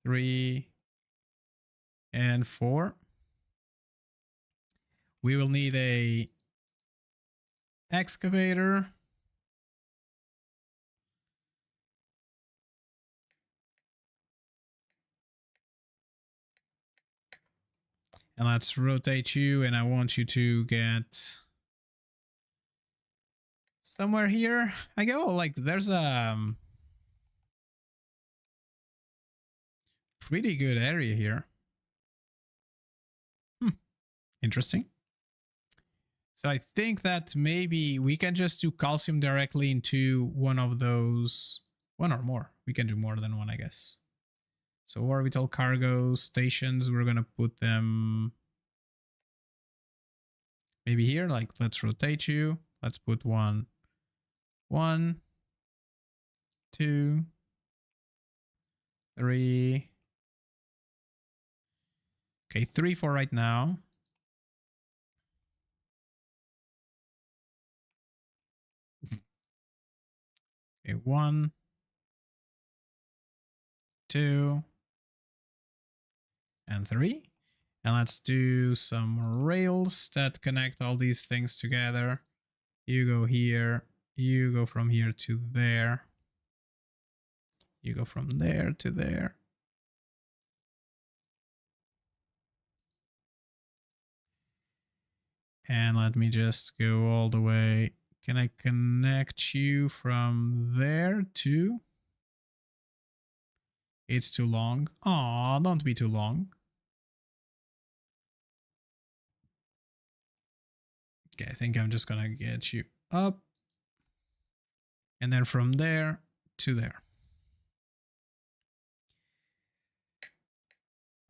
3, and 4. We will need a excavator. And let's rotate you, and I want you to get somewhere here. I go like there's a pretty good area here. Interesting. So I think that maybe we can just do calcium directly into one of those, one or more. We can do more than one, I guess. So orbital cargo stations, we're gonna put them maybe here. Like, let's rotate you. Let's put 1, 1, 2, 3. Okay, 3 for right now. Okay, 1, 2, and 3. And let's do some rails that connect all these things together. You go here, you go from here to there. You go from there to there. And let me just go all the way. Can I connect you from there to? It's too long. Aw, don't be too long. Okay, I think I'm just gonna get you up. And then from there to there.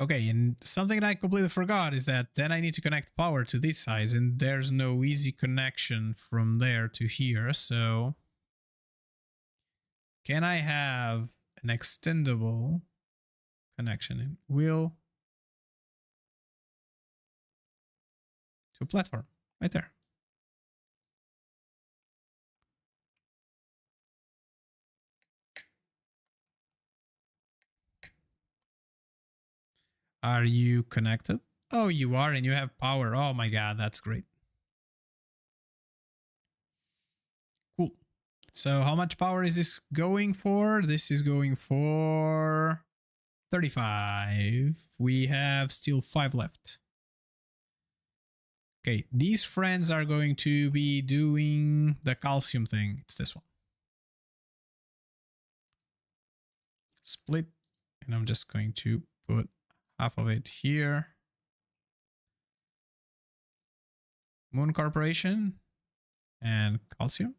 Okay, and something that I completely forgot is that then I need to connect power to this side, and there's no easy connection from there to here, so can I have an extendable connection in wheel to a platform right there? Are you connected? Oh, you are, and you have power. Oh my god, that's great. Cool. So how much power is this going for? This is going for 35. We have still 5 left. Okay, these friends are going to be doing the calcium thing. It's this one. Split. And I'm just going to put half of it here. Moon Corporation and calcium.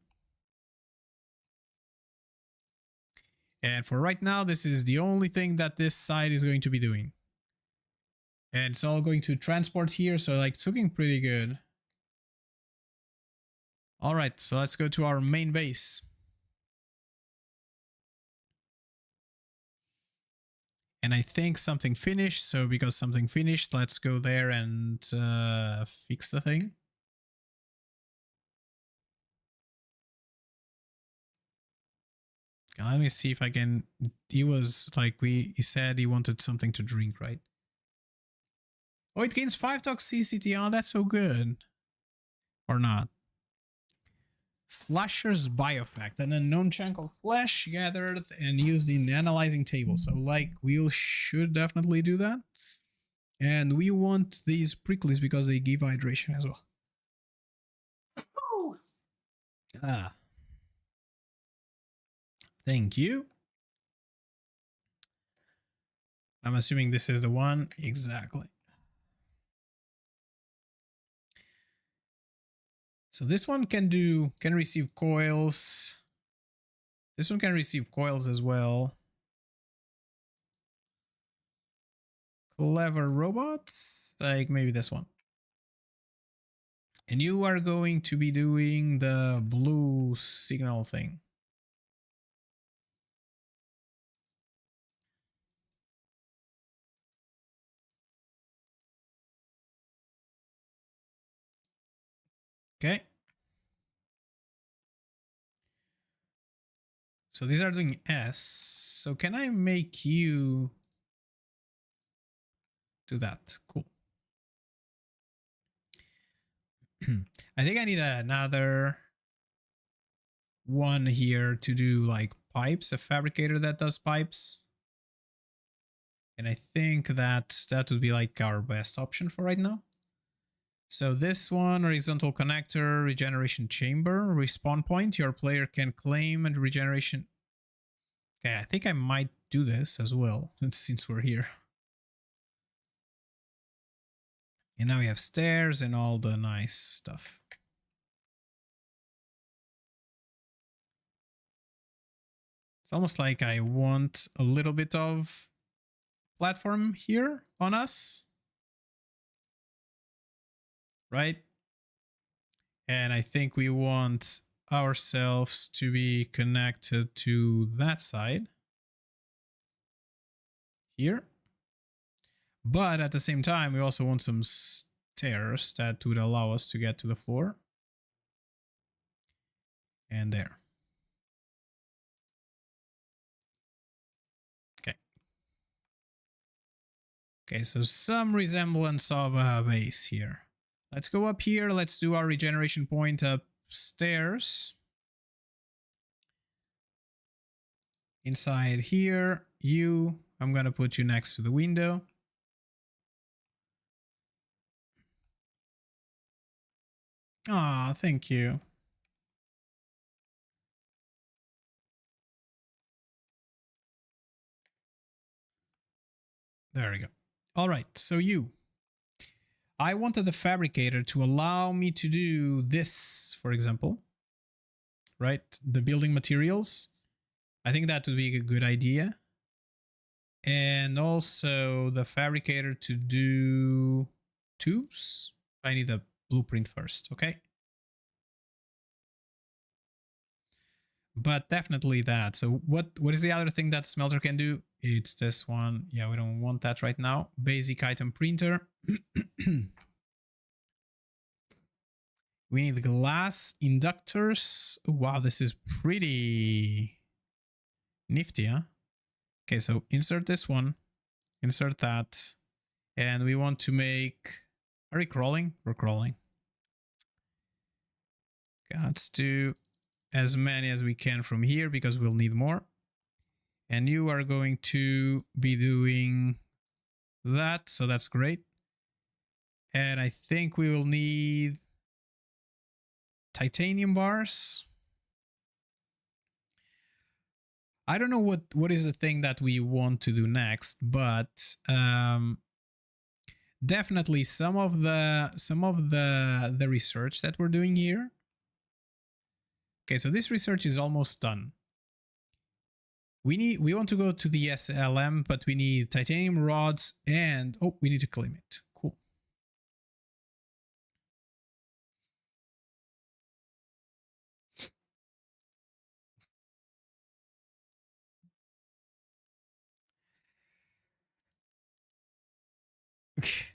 And for right now, this is the only thing that this side is going to be doing. And it's all going to transport here, so like it's looking pretty good. All right, so let's go to our main base. And I think something finished, so because something finished, let's go there and fix the thing. Okay, let me see if I can. He was like, he said he wanted something to drink, right? Oh, it gains 5 toxicity. Oh, that's so good. Or not. Slasher's Biofact, an unknown chunk of flesh gathered and used in analyzing table. So like we should definitely do that. And we want these pricklies because they give hydration as well. Ah. Thank you. I'm assuming this is the one. Exactly. So this one can receive coils. This one can receive coils as well. Clever robots, like maybe this one. And you are going to be doing the blue signal thing. Okay. So these are doing S. So can I make you do that? Cool. I think I need another one here to do like pipes, a fabricator that does pipes. And I think that would be like our best option for right now. So this one, horizontal connector, regeneration chamber, respawn point. Your player can claim and regeneration. Okay, I think I might do this as well since we're here. And now we have stairs and all the nice stuff. It's almost like I want a little bit of platform here on us. Right? And I think we want ourselves to be connected to that side here. But at the same time, we also want some stairs that would allow us to get to the floor. And there. Okay. Okay, so some resemblance of a base here. Let's go up here. Let's do our regeneration point upstairs. Inside here, I'm going to put you next to the window. Ah, thank you. There we go. All right, so I wanted the fabricator to allow me to do this, for example, right? The building materials. I think that would be a good idea. And also the fabricator to do tubes. I need a blueprint first, okay? But definitely that. So what is the other thing that smelter can do? It's this one. Yeah, we don't want that right now. Basic item printer. We need glass inductors. Wow, this is pretty nifty, huh? Okay, so insert this one, insert that, and we want to make... Are we crawling? We're crawling. Okay, let's do as many as we can from here because we'll need more. And you are going to be doing that, so that's great. And I think we will need titanium bars. I don't know what is the thing that we want to do next, but definitely some of the research that we're doing here. Okay, so this research is almost done. We want to go to the SLM, but we need titanium rods and we need to claim it. Cool. Okay.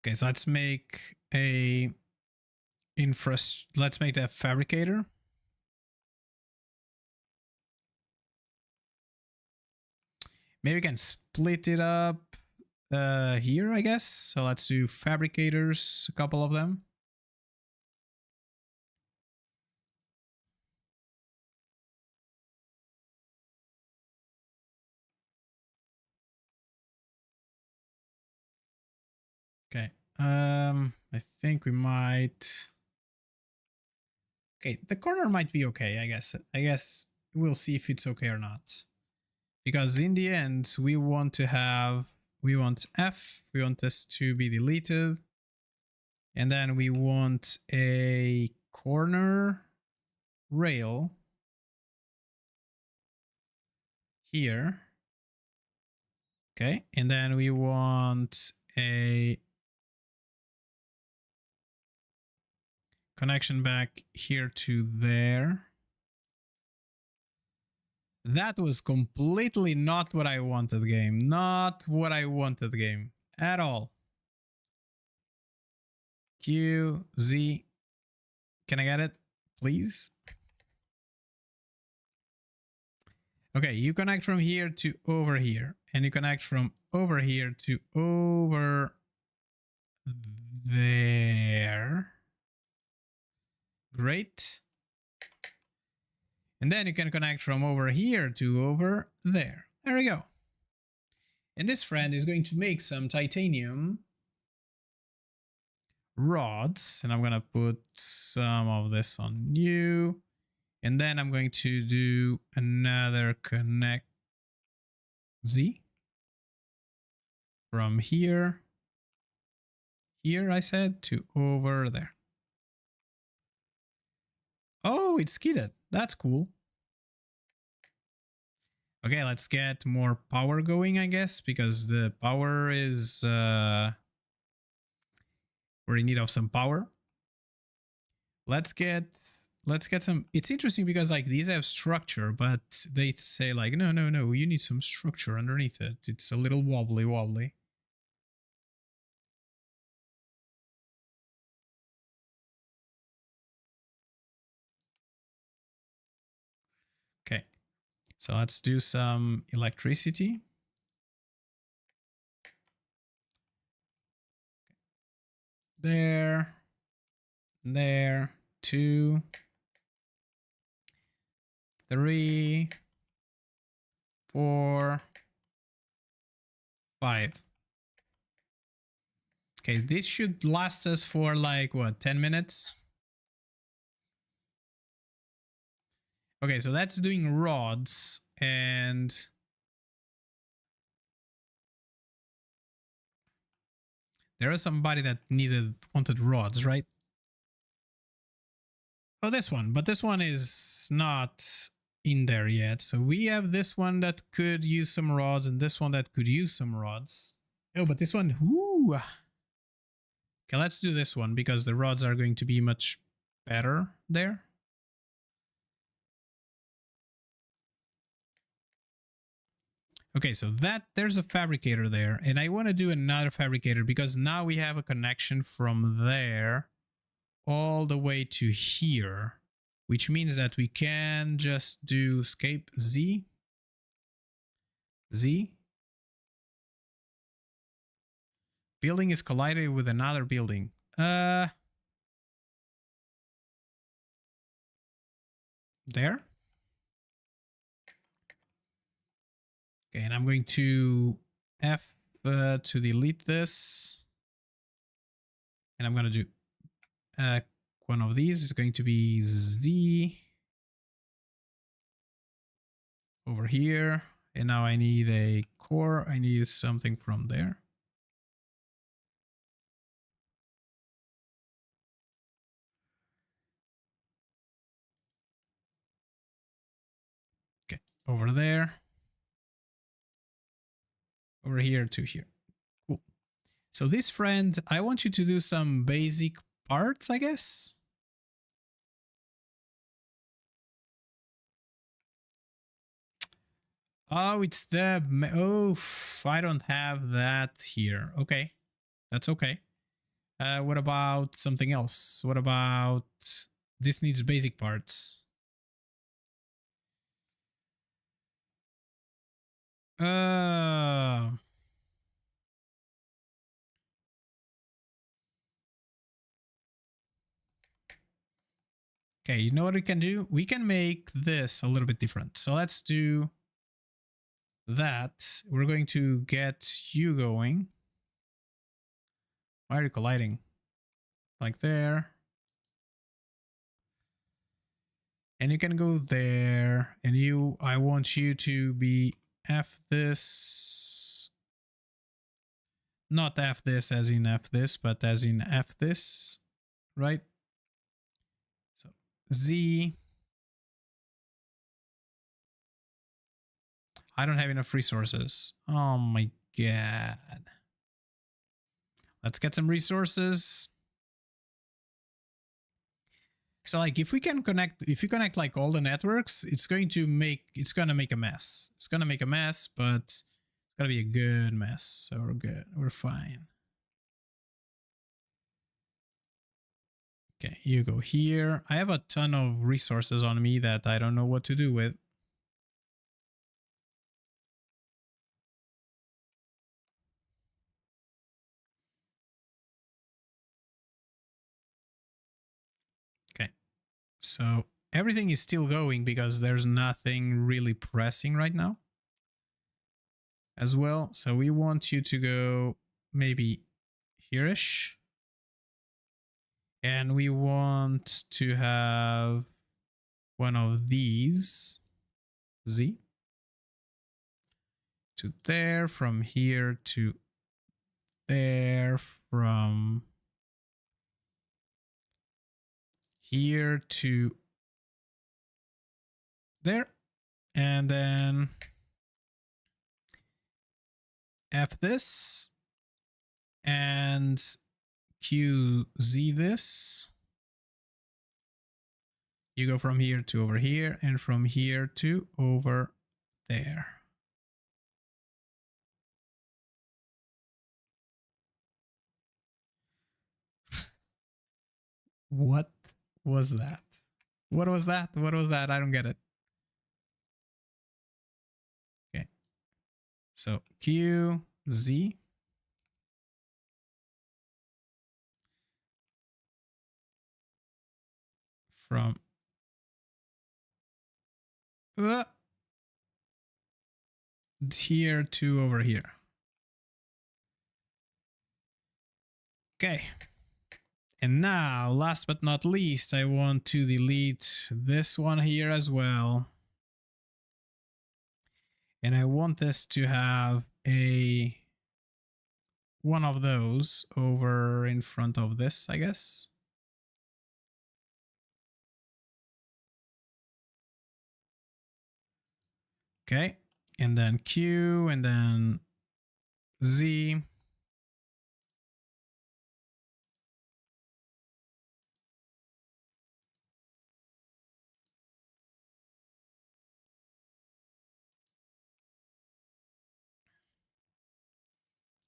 Okay, so let's make a let's make that fabricator. Maybe we can split it up here, I guess. So let's do fabricators, a couple of them. Okay. I think we might. Okay, the corner might be okay, I guess. I guess we'll see if it's okay or not. Because in the end, we want F, we want this to be deleted. And then we want a corner rail here. Okay, and then we want a connection back here to there. That was completely not what I wanted, game. Not what I wanted, game. At all. Q, Z. Can I get it, please? Okay, you connect from here to over here. And you connect from over here to over there. Great. And then you can connect from over here to over there. There we go. And this friend is going to make some titanium rods. And I'm going to put some of this on you. And then I'm going to do another connect Z from here, I said, to over there. Oh, it's skidded. That's cool. Okay, let's get more power going, I guess, because the power is we're in need of some power. Let's get some. It's interesting because like these have structure, but they say like no, you need some structure underneath it. It's a little wobbly. Okay, so let's do some electricity. There, 2, 3, 4, 5. Okay, this should last us for like what, 10 minutes? Okay, so that's doing rods, and there was somebody that wanted rods, right? Oh, this one, but this one is not in there yet. So we have this one that could use some rods and this one that could use some rods. Oh, but this one, ooh. Okay, let's do this one because the rods are going to be much better there. Okay, so there's a fabricator there, and I want to do another fabricator because now we have a connection from there all the way to here, which means that we can just do escape Z. Building is collided with another building. there. Okay, and I'm going to F to delete this. And I'm going to do one of these is going to be Z over here. And now I need a core. I need something from there. Okay, over there. Over here to here. Cool. So this friend, I want you to do some basic parts, I guess. Oh, it's the... Oh, I don't have that here. Okay, that's okay. What about something else? What about... This needs basic parts. Okay, you know what we can do? We can make this a little bit different. So let's do that. We're going to get you going. Why are you colliding? Like there. And you can go there. And you, I want you to be F this. Not F this as in F this, but as in F this, right? So Z. I don't have enough resources. Oh my god. Let's get some resources. So like if we can connect, if you connect like all the networks, it's gonna make a mess. It's gonna make a mess, but it's gonna be a good mess. So we're good. We're fine. Okay, you go here. I have a ton of resources on me that I don't know what to do with. Okay, so everything is still going because there's nothing really pressing right now as well. So we want you to go maybe here-ish. And we want to have one of these, Z, to there, from here to there, from here to there, and then F this and QZ this. You go from here to over here and from here to over there. What was that? What was that? What was that? I don't get it. Okay. So QZ. From here to over here. Okay. And now, last but not least, I want to delete this one here as well. And I want this to have a one of those over in front of this, I guess. Okay. And then Q and then Z.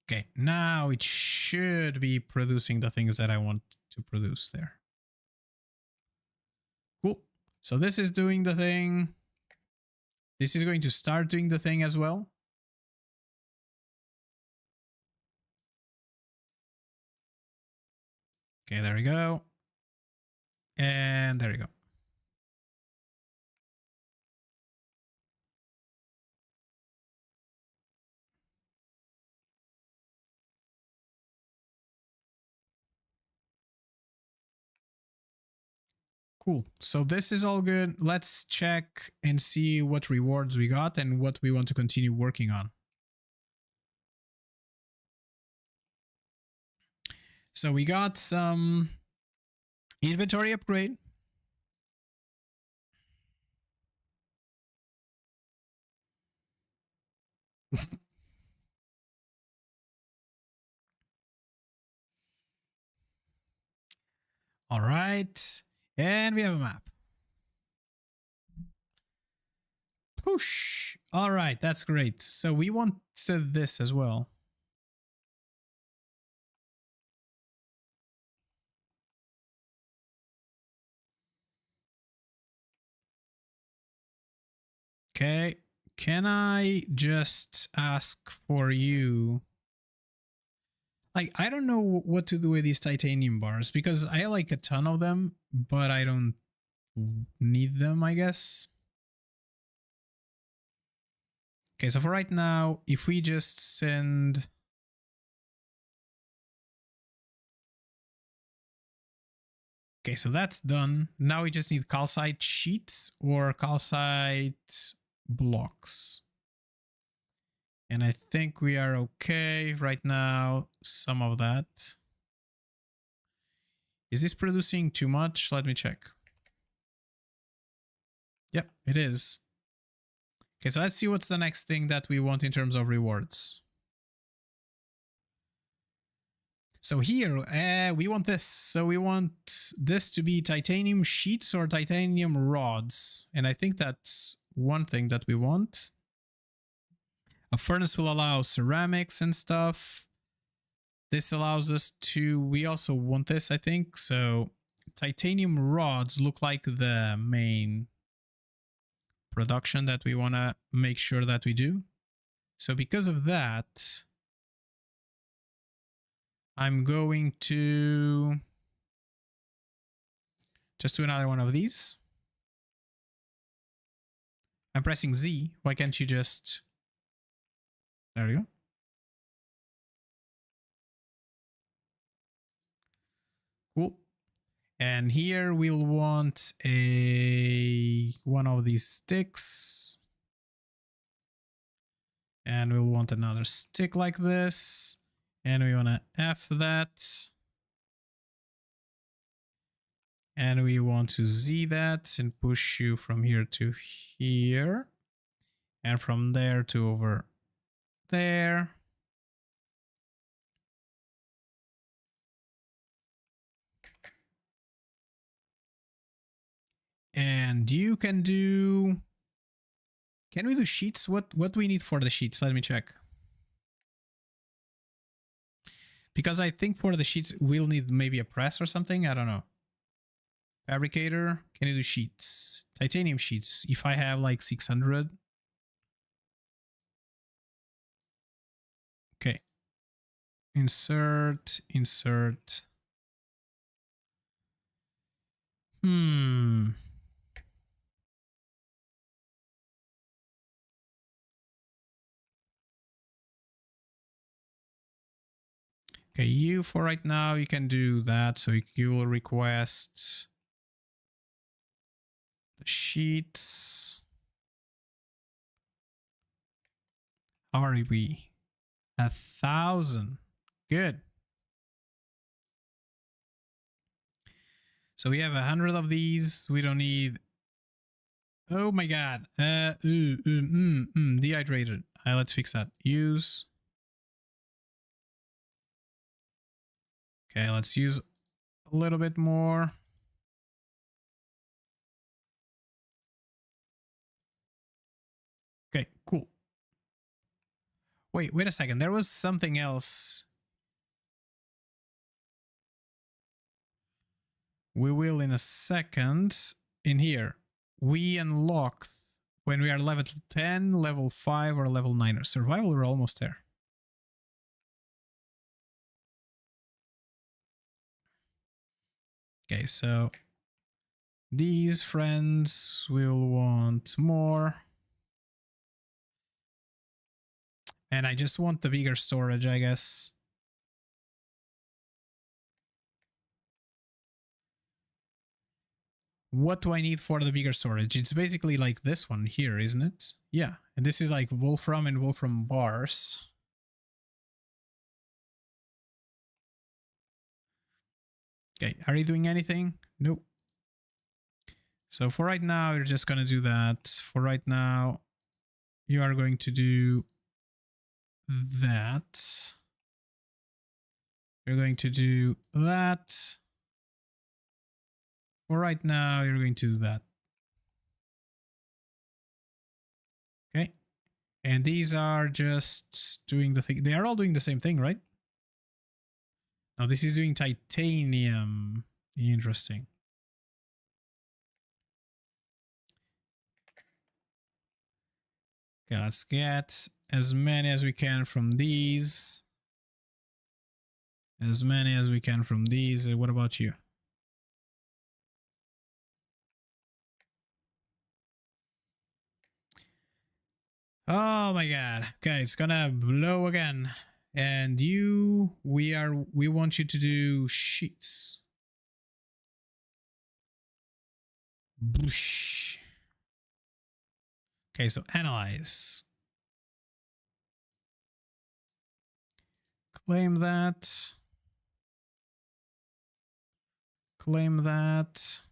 Okay, now it should be producing the things that I want to produce there. Cool. So this is doing the thing. This is going to start doing the thing as well. Okay, there we go. And there you go. Cool. So this is all good. Let's check and see what rewards we got and what we want to continue working on. So we got some inventory upgrade. All right. And we have a map. Push. All right. That's great. So we want this as well. Okay. Can I just ask for you? Like, I don't know what to do with these titanium bars because I like a ton of them, but I don't need them, I guess. Okay, so for right now, if we just send... Okay, so that's done. Now we just need calcite sheets or calcite blocks. And I think we are okay right now. Some of that. Is this producing too much? Let me check. Yep, it is. Okay, so let's see what's the next thing that we want in terms of rewards. So here, we want this. So we want this to be titanium sheets or titanium rods. And I think that's one thing that we want. A furnace will allow ceramics and stuff. This allows us to, we also want this, I think. So titanium rods look like the main production that we want to make sure that we do. So because of that, I'm going to just do another one of these. I'm pressing Z. Why can't you just... There you go. Cool. And here we'll want one of these sticks. And we'll want another stick like this. And we want to F that. And we want to Z that and push you from here to here. And from there to over there. And you can do... Can we do sheets? What do we need for the sheets? Let me check. Because I think for the sheets, we'll need maybe a press or something. I don't know. Fabricator, can you do sheets? Titanium sheets. If I have like 600. Okay. Insert. Okay, you for right now, you can do that. So you will request the sheets. How are we? 1,000. Good. So we have 100 of these. We don't need... Oh my god. Dehydrated. Let's fix that. Use. Okay, let's use a little bit more. Okay, cool. Wait a second. There was something else. We will in a second. In here, we unlock when we are level 10, level 5, or level 9. Or survival, we're almost there. Okay, so these friends will want more. And I just want the bigger storage, I guess. what do I need for the bigger storage? It's basically like this one here, isn't it? Yeah, and this is like Wolfram and Wolfram bars. Okay, are you doing anything? Nope. So for right now, you're just gonna do that. For right now, you are going to do that. You're going to do that. For right now, you're going to do that. Okay. And these are just doing the thing. They are all doing the same thing, right? Now this is doing titanium. Interesting. Okay, let's get as many as we can from these. As many as we can from these. What about you? Oh my god. Okay, it's gonna blow again. And you, we want you to do sheets. Boosh. Okay, so analyze. Claim that. Claim that.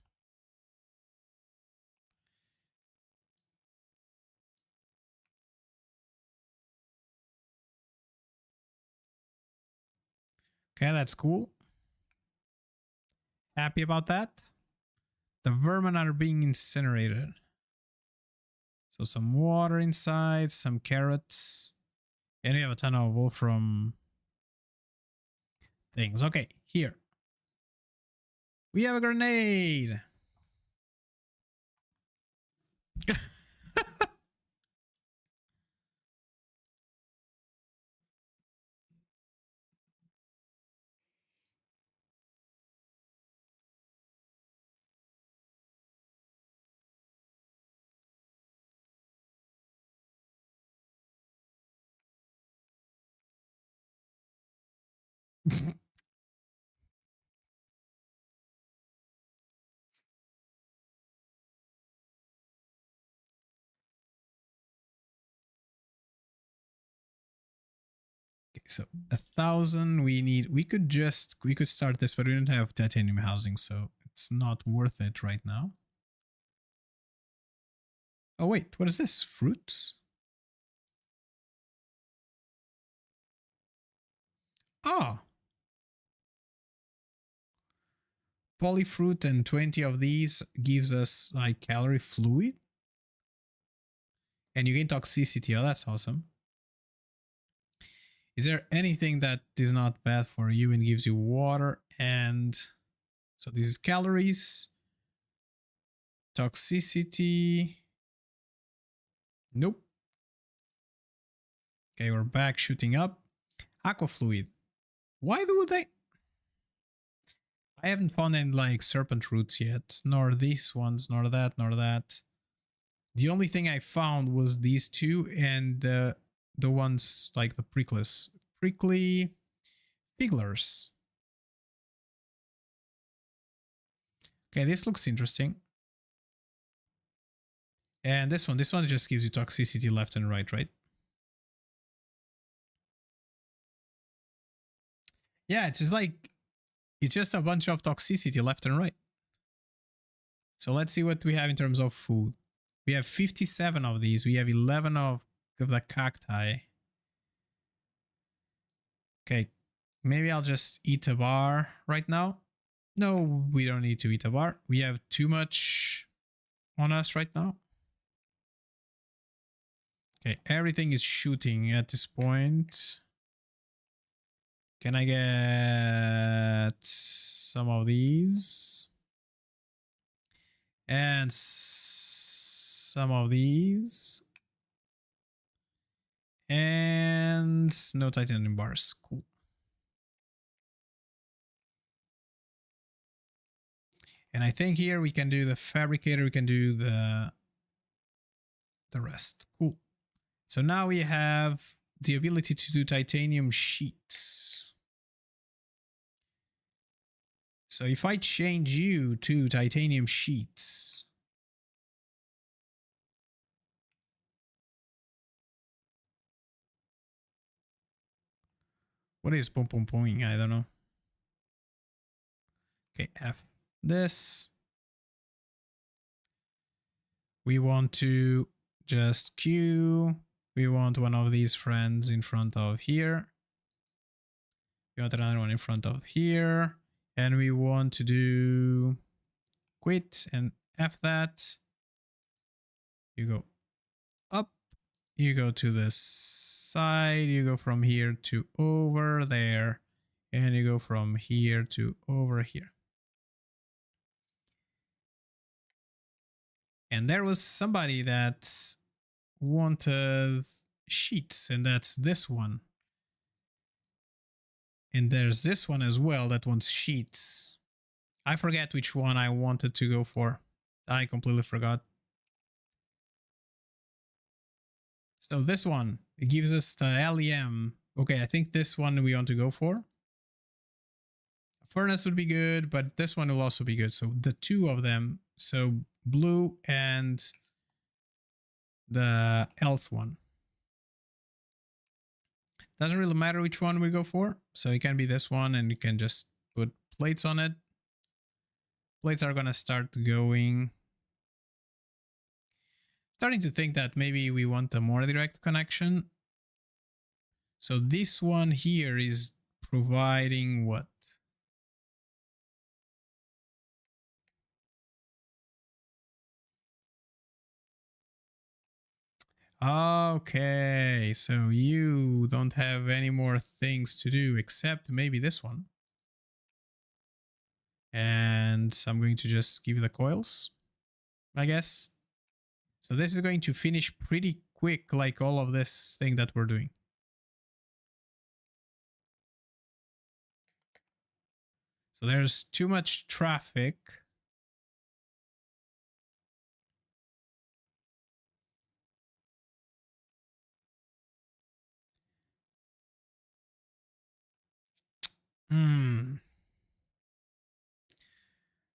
Okay, that's cool. Happy about that? The vermin are being incinerated. So some water inside, some carrots. And we have a ton of wolfram things. Okay, here. We have a grenade. Okay, so 1,000 we could start this, but we don't have titanium housing, so it's not worth it right now. Oh wait, what is this? Fruits? Oh. Polyfruit and 20 of these gives us like calorie fluid. And you gain toxicity. Oh, that's awesome. Is there anything that is not bad for you and gives you water? And so this is calories, toxicity. Nope. Okay, we're back shooting up. Aqua fluid. Why do they? I haven't found any like serpent roots yet, nor these ones, nor that, nor that. The only thing I found was these two and the ones like the prickly figglers. Okay, this looks interesting. And this one just gives you toxicity left and right, right? Yeah, it's just a bunch of toxicity left and right. So let's see what we have in terms of food. We have 57 of these. We have 11 of the cacti. Okay, maybe I'll just eat a bar right now. No, we don't need to eat a bar. We have too much on us right now. Okay, everything is shooting at this point. Can I get some of these? And some of these. And no titanium bars. Cool. And I think here we can do the fabricator. We can do the rest. Cool. So now we have the ability to do titanium sheets. So if I change you to titanium sheets, what is pom pom poming? I don't know. Okay, F this. We want to just queue. We want one of these friends in front of here. We want another one in front of here. And we want to do quit and F that. You go up. You go to the side. You go from here to over there. And you go from here to over here. And there was somebody that wanted sheets, and that's this one. And there's this one as well that wants sheets. I forget which one I wanted to go for. I completely forgot. So this one, it gives us the LEM. Okay, I think this one we want to go for. A furnace would be good, but this one will also be good. So the two of them, so blue and the health one. Doesn't really matter which one we go for. So it can be this one and you can just put plates on it. Plates are gonna start going. Starting to think that maybe we want a more direct connection. So this one here is providing what? Okay, so you don't have any more things to do except maybe this one. And I'm going to just give you the coils, I guess. So this is going to finish pretty quick, like all of this thing that we're doing. So there's too much traffic.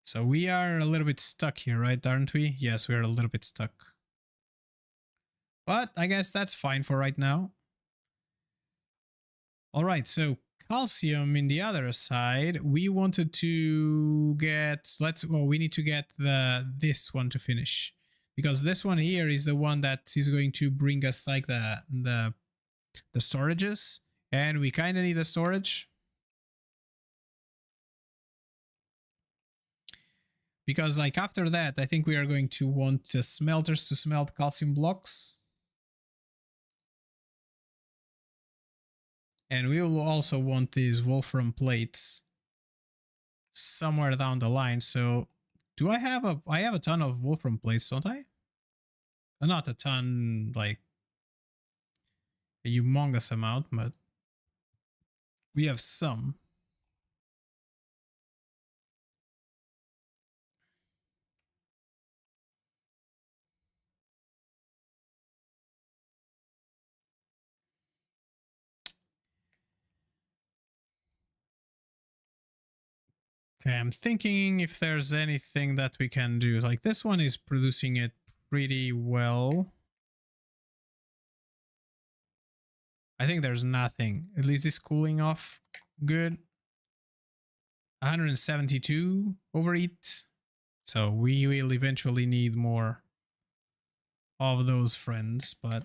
So we are a little bit stuck here, right? Aren't we? Yes, we are a little bit stuck. But I guess that's fine for right now. All right, so calcium in the other side, we wanted to get, we need to get this one to finish, because this one here is the one that is going to bring us like the storages, and we kind of need the storage. Because like after that, I think we are going to want the smelters to smelt calcium blocks. And we will also want these wolfram plates somewhere down the line. So do I have a ton of wolfram plates, don't I? Not a ton, like a humongous amount, but we have some. Okay, I'm thinking if there's anything that we can do. Like this one is producing it pretty well. I think there's nothing. At least it's cooling off good. 172 overheat. So we will eventually need more of those friends, but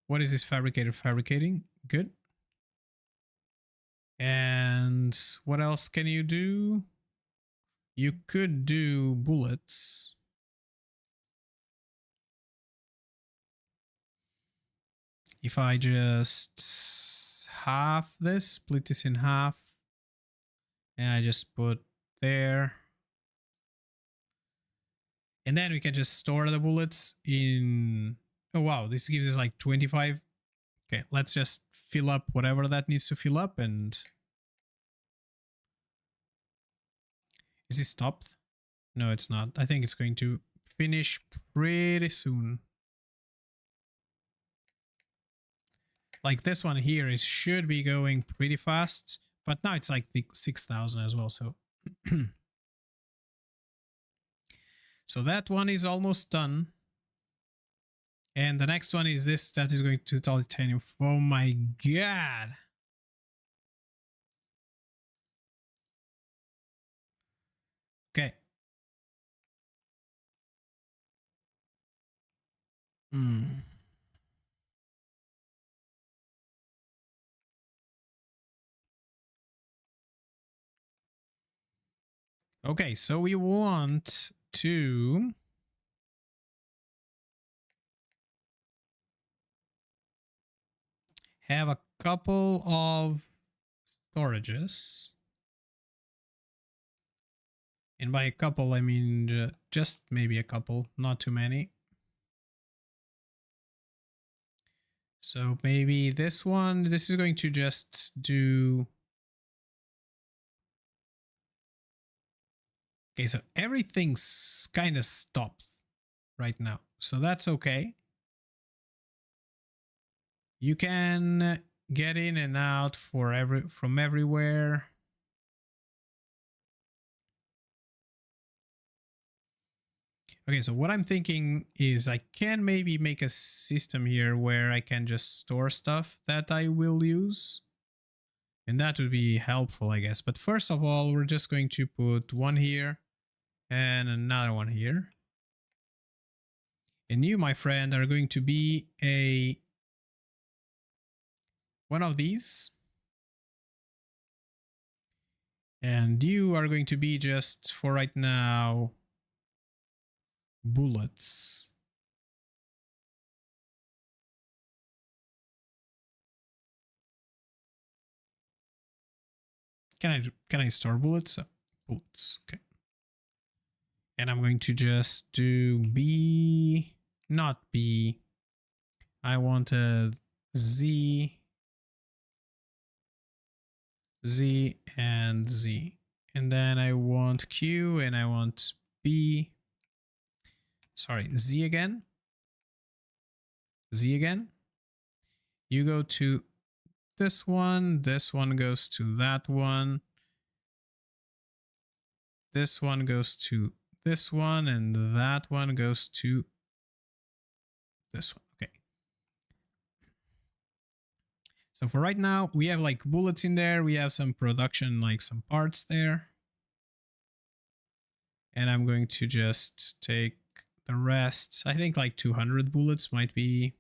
what is this fabricator fabricating? Good. And what else can you do? You could do bullets. If I just half this, split this in half, and I just put there. And then we can just store the bullets in... Oh, wow, this gives us like 25. Okay, let's just fill up whatever that needs to fill up. And is it stopped? No, it's not. I think it's going to finish pretty soon. Like this one here, it should be going pretty fast, but now it's like 6,000 as well. So So that one is almost done. And the next one is this that is going to titanium. Oh my god. Okay. Hmm. Okay, so we want to have a couple of storages. And by a couple, I mean just maybe a couple, not too many. So maybe this one, this is going to just do... Okay, so everything's kind of stopped right now. So that's okay. You can get in and out from everywhere. Okay, so what I'm thinking is I can maybe make a system here where I can just store stuff that I will use. And that would be helpful, I guess. But first of all, we're just going to put one here and another one here. And you, my friend, are going to be one of these. And you are going to be just, for right now, bullets. Can I store bullets? Bullets, okay. And I'm going to just do B, not B. I want a Z, Z, and Z. And then I want Q and I want B. Sorry, Z again. Z again. You go to this one goes to that one. This one goes to this one, and that one goes to this one. Okay. So for right now, we have like bullets in there. We have some production, like some parts there. And I'm going to just take the rest. I think like 200 bullets might be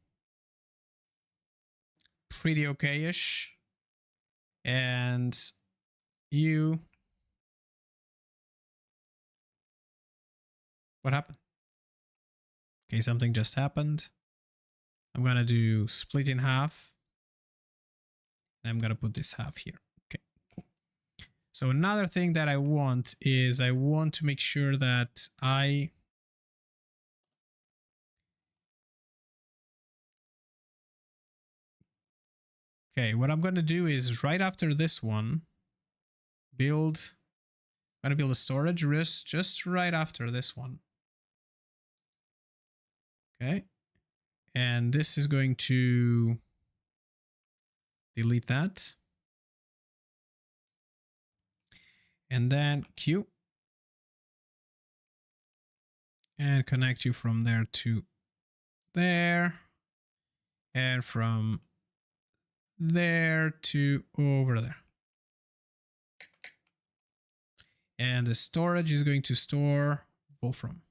pretty okay-ish. And you... What happened? Okay, something just happened. I'm gonna do split in half. I'm gonna put this half here. Okay, cool. So another thing that I want is I want to make sure that okay, what I'm gonna do is right after this one, I'm gonna build a storage just right after this one. Okay, and this is going to delete that. And then Q. And connect you from there to there. And from there to over there. And the storage is going to store Wolfram.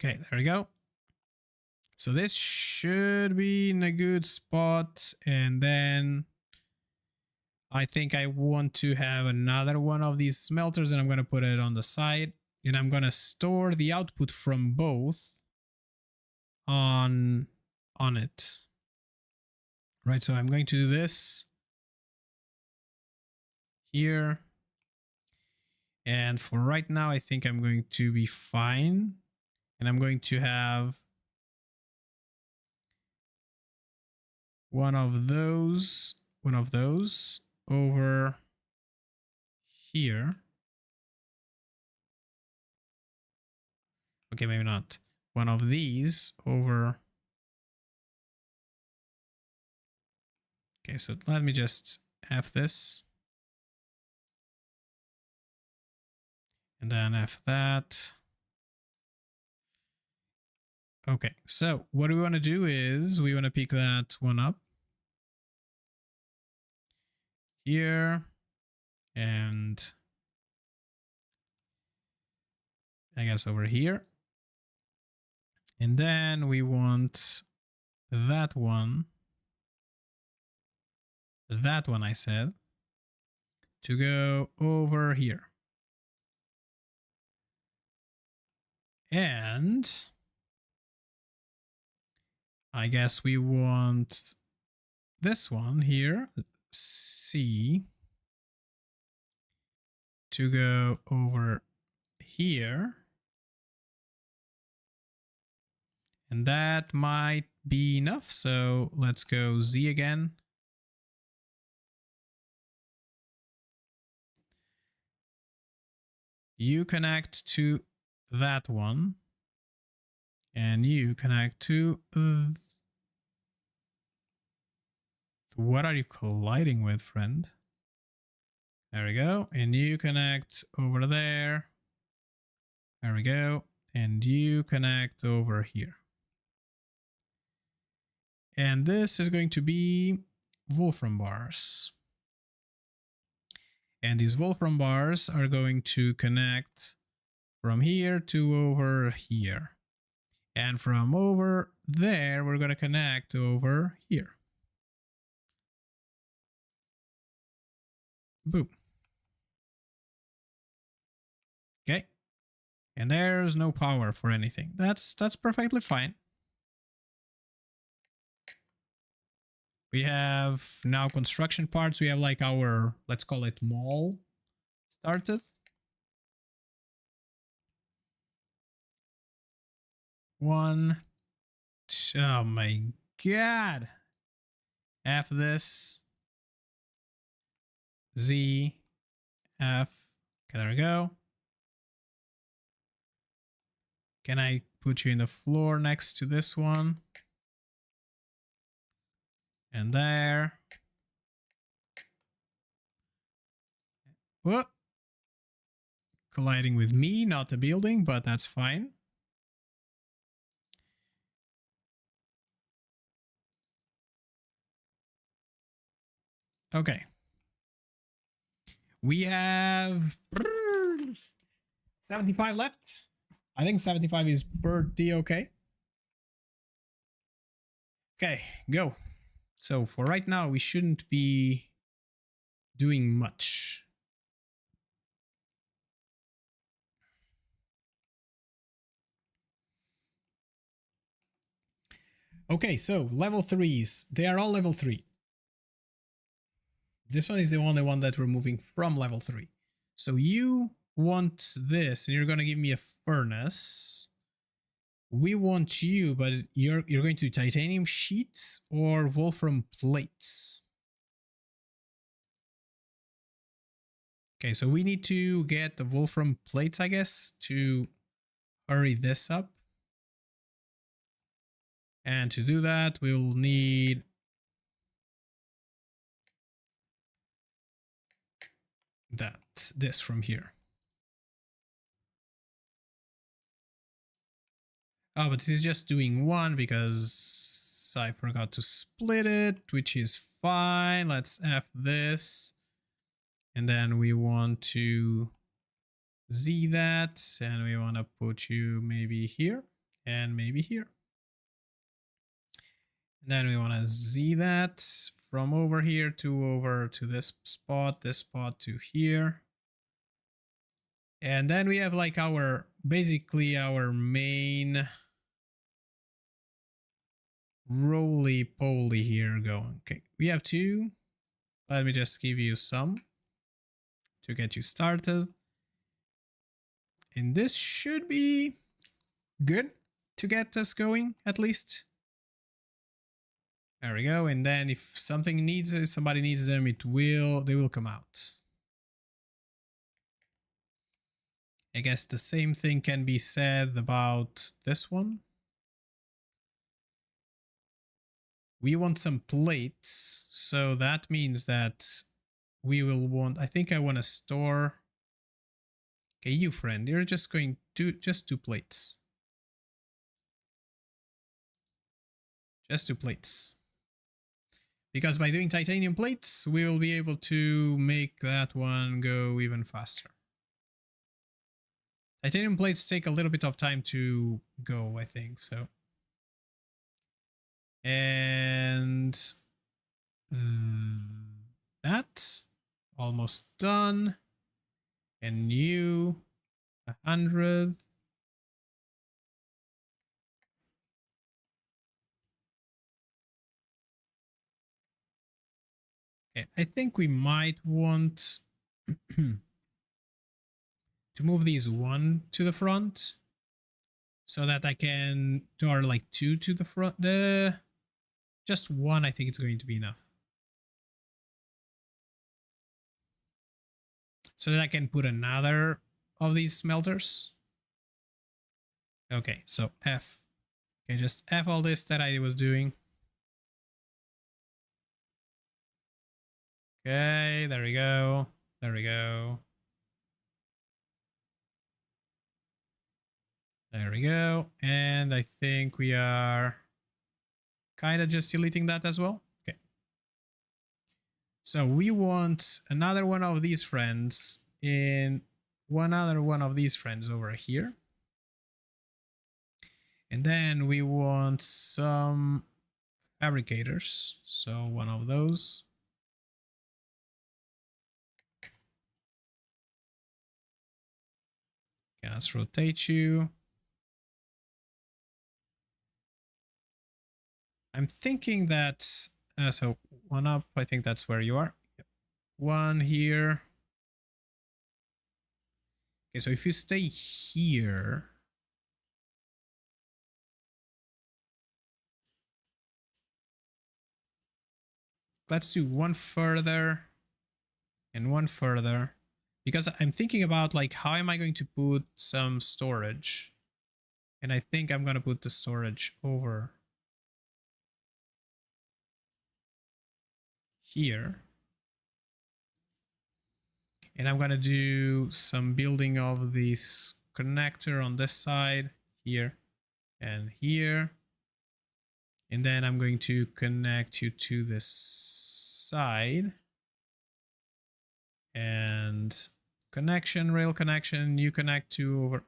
Okay, there we go. So this should be in a good spot. And then I think I want to have another one of these smelters, and I'm going to put it on the side. And I'm going to store the output from both on it. Right, so I'm going to do this here. And for right now, I think I'm going to be fine. And I'm going to have one of those over here. Okay, maybe not. One of these over. Okay, so let me just F this. And then F that. Okay, so what we want to do is we want to pick that one up here, and I guess over here. And then we want that one I said, to go over here. And I guess we want this one here, C, to go over here. And that might be enough. So let's go Z again. You connect to that one. And you connect to... What are you colliding with, friend? There we go. And you connect over there. There we go. And you connect over here. And this is going to be Wolfram bars. And these Wolfram bars are going to connect from here to over here. And from over there, we're going to connect over here. Boom. Okay. And there's no power for anything. That's perfectly fine. We have now construction parts. We have like our, let's call it mall started. One. Oh my God. F this. Z. F. Okay, there we go. Can I put you in the floor next to this one? And there. Whoop. Colliding with me, not the building, but that's fine. Okay. We have 75 left. I think 75 is pretty okay. Okay, go. So for right now, we shouldn't be doing much. Okay, so level 3s. They are all level 3. This one is the only one that we're moving from level 3. So you want this, and you're going to give me a furnace. We want you, but you're going to do titanium sheets or wolfram plates. Okay, so we need to get the wolfram plates, I guess, to hurry this up. And to do that, we'll need this from here. Oh, but this is just doing one because I forgot to split it, which is fine. Let's F this. And then we want to Z that, and we want to put you maybe here and maybe here. And then we want to Z that from over here to over to this spot to here. And then we have like our, basically our main roly-poly here going. Okay, we have 2. Let me just give you some to get you started. And this should be good to get us going, at least. There we go. And then if somebody needs them, they will come out. I guess the same thing can be said about this one. We want some plates, so that means that we will want, I think I want to store. Okay, you friend, you're just going to just 2 plates. Just 2 plates. Because by doing titanium plates, we will be able to make that one go even faster. Titanium plates take a little bit of time to go, I think, so. And that almost done. And you 100. Okay, I think we might want to move these 1 to the front so that I can or like 2 to the front. Just 1, I think it's going to be enough. So that I can put another of these smelters. Okay, so F. Okay, just F all this that I was doing. Okay, there we go. There we go. There we go. And I think we are kind of just deleting that as well. Okay. So we want another one of these friends in one other one of these friends over here. And then we want some fabricators. So one of those. Okay, let's rotate you. I'm thinking that, so 1 up, I think that's where you are. Yep. 1 here. Okay, so if you stay here, let's do 1 further and 1 further, because I'm thinking about like, how am I going to put some storage? And I think I'm going to put the storage over here. And I'm going to do some building of this connector on this side here and here. And then I'm going to connect you to this side. And connection, rail connection, you connect to over.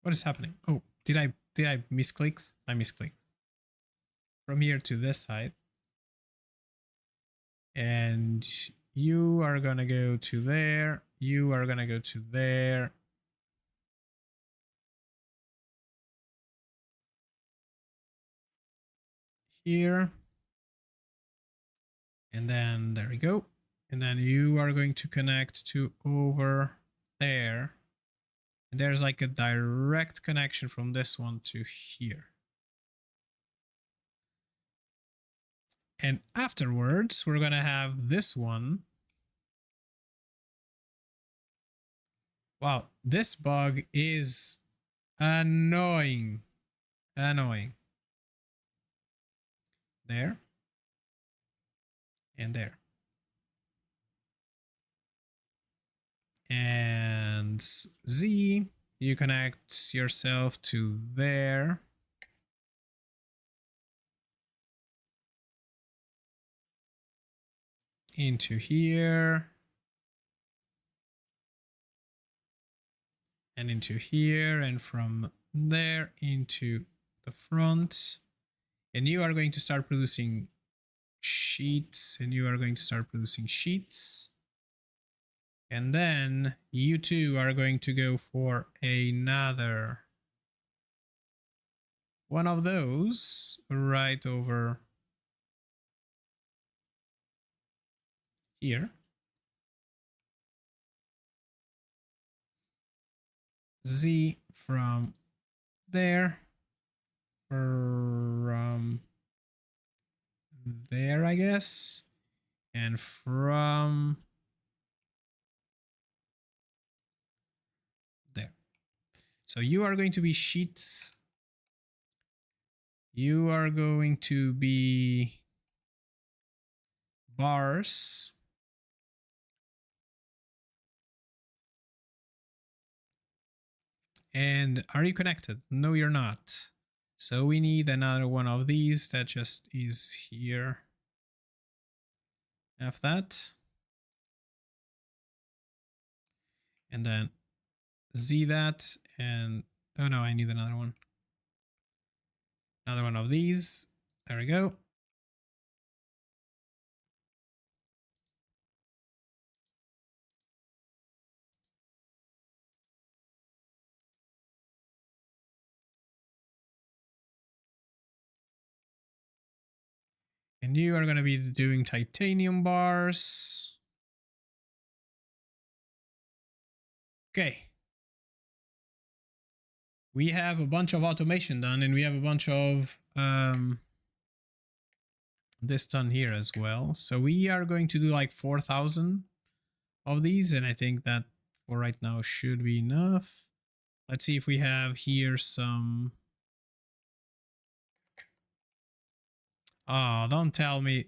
What is happening? Oh, did I misclick? I misclicked. From here to this side. And you are gonna go to there. You are gonna go to there. Here. And then there we go. And then you are going to connect to over there. And there's like a direct connection from this one to here. And afterwards, we're going to have this one. Wow, this bug is annoying. Annoying. There. And there. And Z, you connect yourself to there. Into here. And into here, and from there into the front. And you are going to start producing sheets, and you are going to start producing sheets. And then you two are going to go for another one of those right over here. Z from there, from there, I guess, and from there. So you are going to be sheets. You are going to be bars. And are you connected? No, you're not. So we need another one of these that just is here. Have that. And then Z that. And oh no, I need another one. Another one of these. There we go. And you are going to be doing titanium bars. Okay. We have a bunch of automation done, and we have a bunch of this done here as well. So we are going to do like 4,000 of these, and I think that for right now should be enough. Let's see if we have here some. Oh, don't tell me.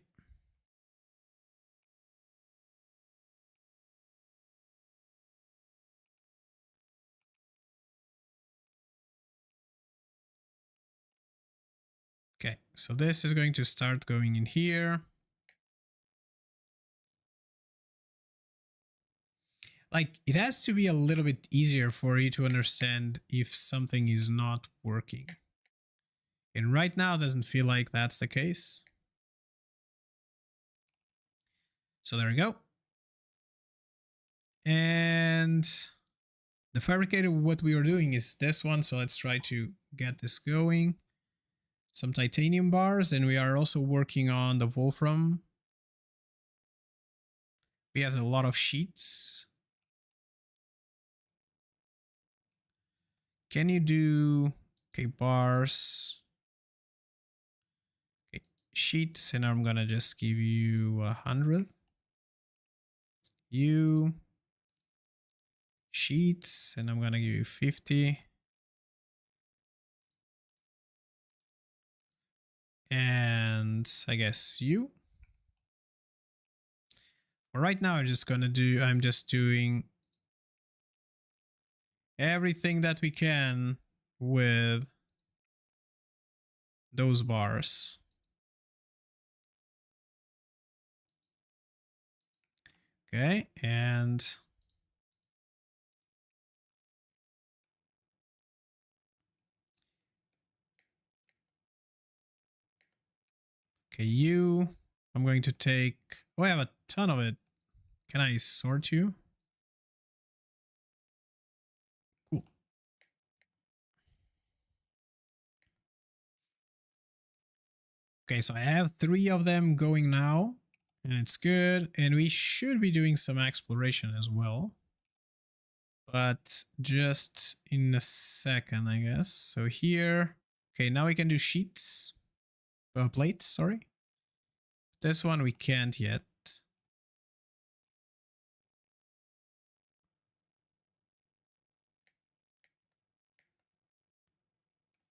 Okay, so this is going to start going in here. Like, it has to be a little bit easier for you to understand if something is not working. And right now, it doesn't feel like that's the case. So there we go. And the fabricator, what we are doing is this one. So let's try to get this going. Some titanium bars, and we are also working on the wolfram. We have a lot of sheets. Can you do, okay, bars, okay, sheets, and I'm gonna just give you 100. You sheets, and I'm gonna give you 50. And I guess you. For right now, I'm just doing everything that we can with those bars. Okay, and okay, I'm going to take, oh, I have a ton of it. Can I sort you? Cool. Okay, so I have 3 of them going now, and it's good. And we should be doing some exploration as well, but just in a second, I guess. So here, okay, now we can do sheets, plates, sorry. This one we can't yet.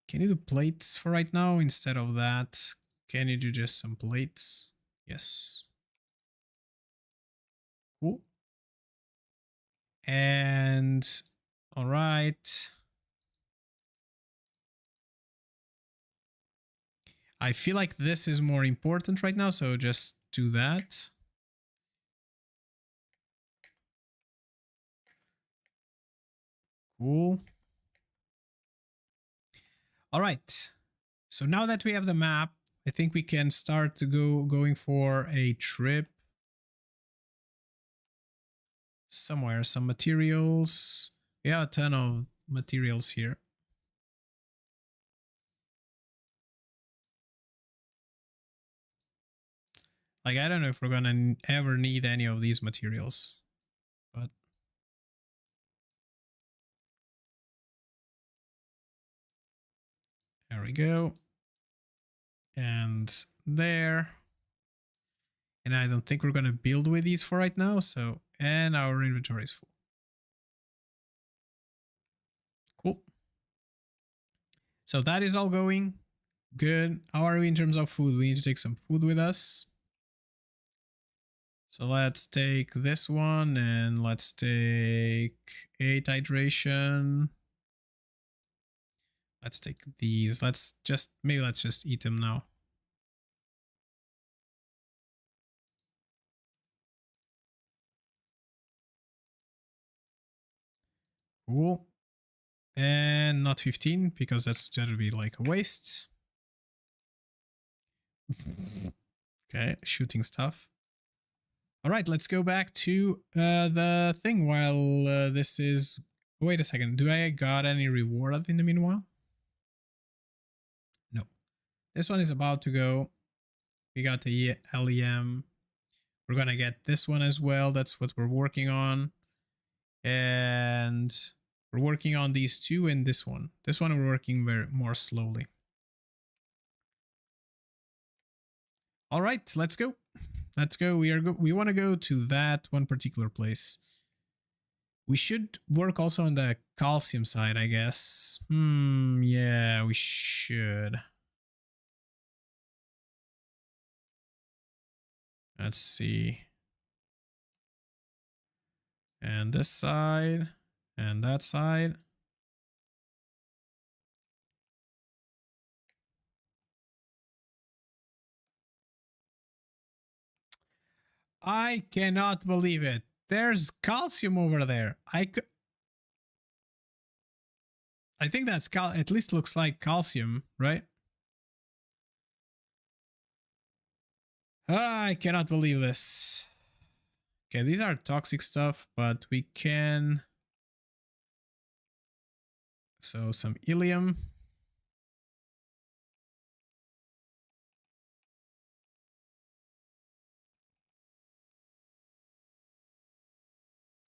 Can you do plates for right now instead of that? Can you do just some plates? Yes. Cool. And all right. I feel like this is more important right now, so just do that. Cool. All right. So now that we have the map, I think we can start to going for a trip somewhere. Some materials. We have a ton of materials here. Like, I don't know if we're gonna ever need any of these materials, but we go. And there. And I don't think we're going to build with these for right now. So, and our inventory is full. Cool. So that is all going good. How are we in terms of food? We need to take some food with us. So let's take this one and let's take 8 hydration. Let's take these. Let's just eat them now. Cool. And not 15 because that's going to be like a waste. Okay, shooting stuff. All right, let's go back to the thing while this is... Wait a second, do I got any reward in the meanwhile? No. This one is about to go. We got the LEM. We're gonna get this one as well. That's what we're working on. And we're working on these two and this one. This one we're working more slowly. All right, let's go. Let's go. We want to go to that one particular place. We should work also on the calcium side, I guess. Yeah, we should. Let's see. And this side and that side. I cannot believe it. There's calcium over there. I think that's at least looks like calcium, right? I cannot believe this. Okay, these are toxic stuff, but we can... So some ilium.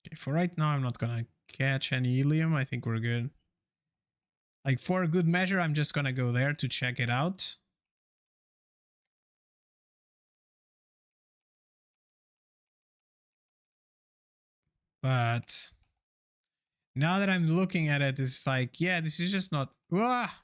Okay, for right now, I'm not gonna catch any ilium. I think we're good. Like for a good measure, I'm just gonna go there to check it out. But now that I'm looking at it, it's like, yeah, this is just not... Ah!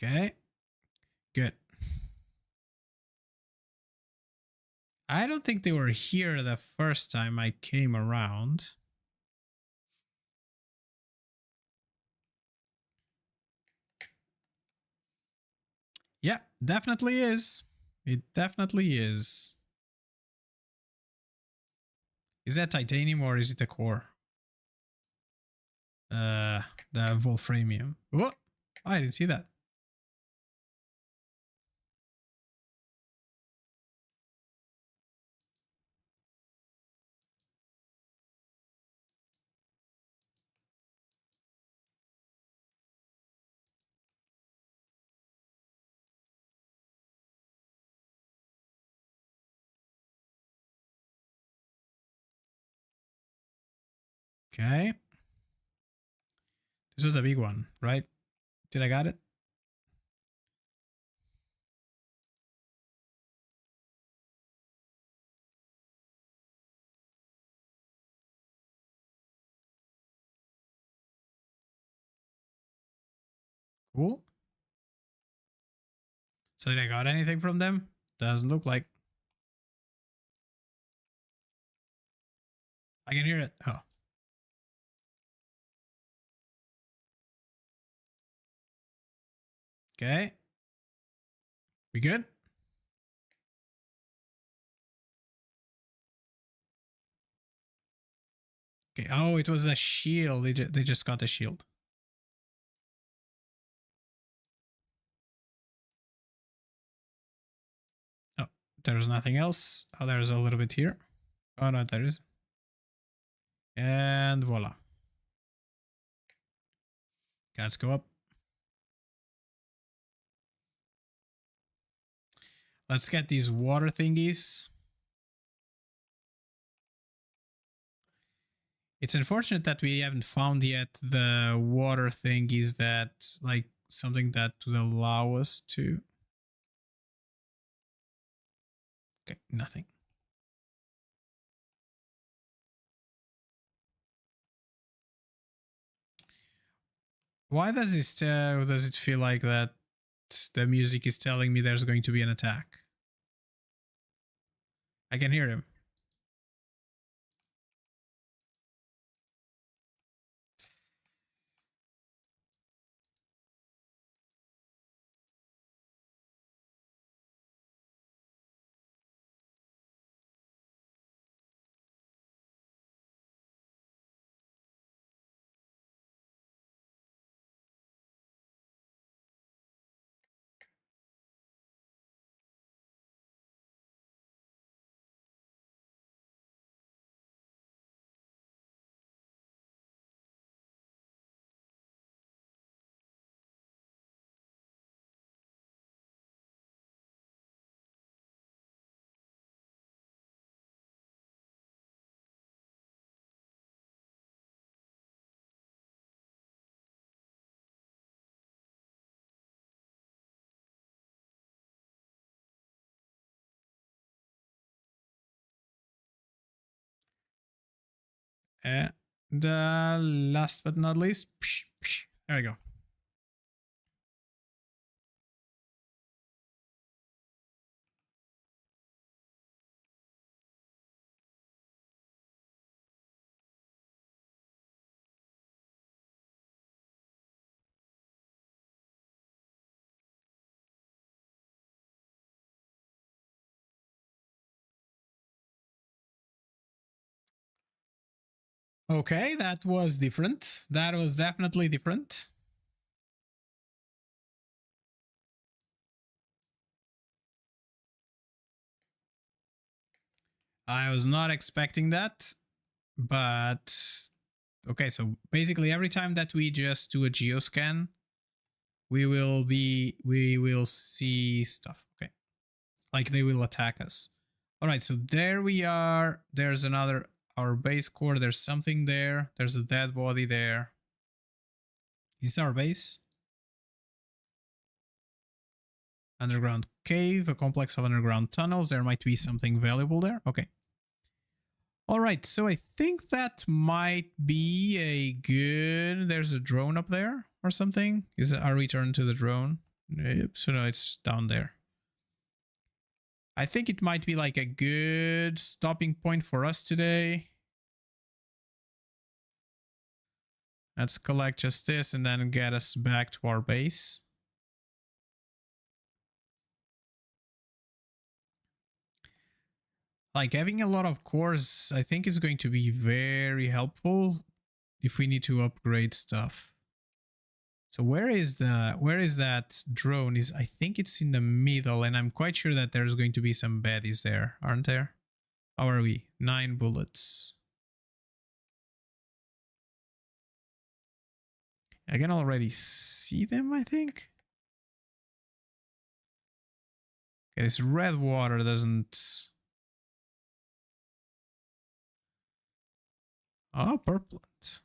Okay, good. I don't think they were here the first time I came around. Yeah, definitely is. It definitely is. Is that titanium or is it a core? The wolframium. Oh, I didn't see that. Okay. This was a big one, right? Did I got it? Cool. So did I got anything from them? Doesn't look like. I can hear it. Oh. Okay. We good? Okay. Oh, it was a shield. They just got a shield. Oh, there's nothing else. Oh, there's a little bit here. Oh, no, there is. And voila. Let's go up. Let's get these water thingies. It's unfortunate that we haven't found yet the water thingies that, like, something that would allow us to. Okay, nothing. Why does it feel like that the music is telling me there's going to be an attack? I can hear him. And last but not least, there we go. Okay, that was different. That was definitely different. I was not expecting that, but okay, so basically every time that we just do a geoscan, we will see stuff. Okay, like they will attack us. All right, so there we are. There's another, our base core. There's something there. There's a dead body there. Is this our base? Underground cave, a complex of underground tunnels. There might be something valuable there. Okay. All right, so I think that might be a good... There's a drone up there or something. Is it our return to the drone? Nope. So no, it's down there. I think it might be like a good stopping point for us today. Let's collect just this and then get us back to our base. Like having a lot of cores, I think is going to be very helpful if we need to upgrade stuff. So where is that drone? I think it's in the middle, and I'm quite sure that there's going to be some baddies there, aren't there? How are we? 9 bullets. I can already see them, I think. Okay, this red water doesn't... Oh, purplant.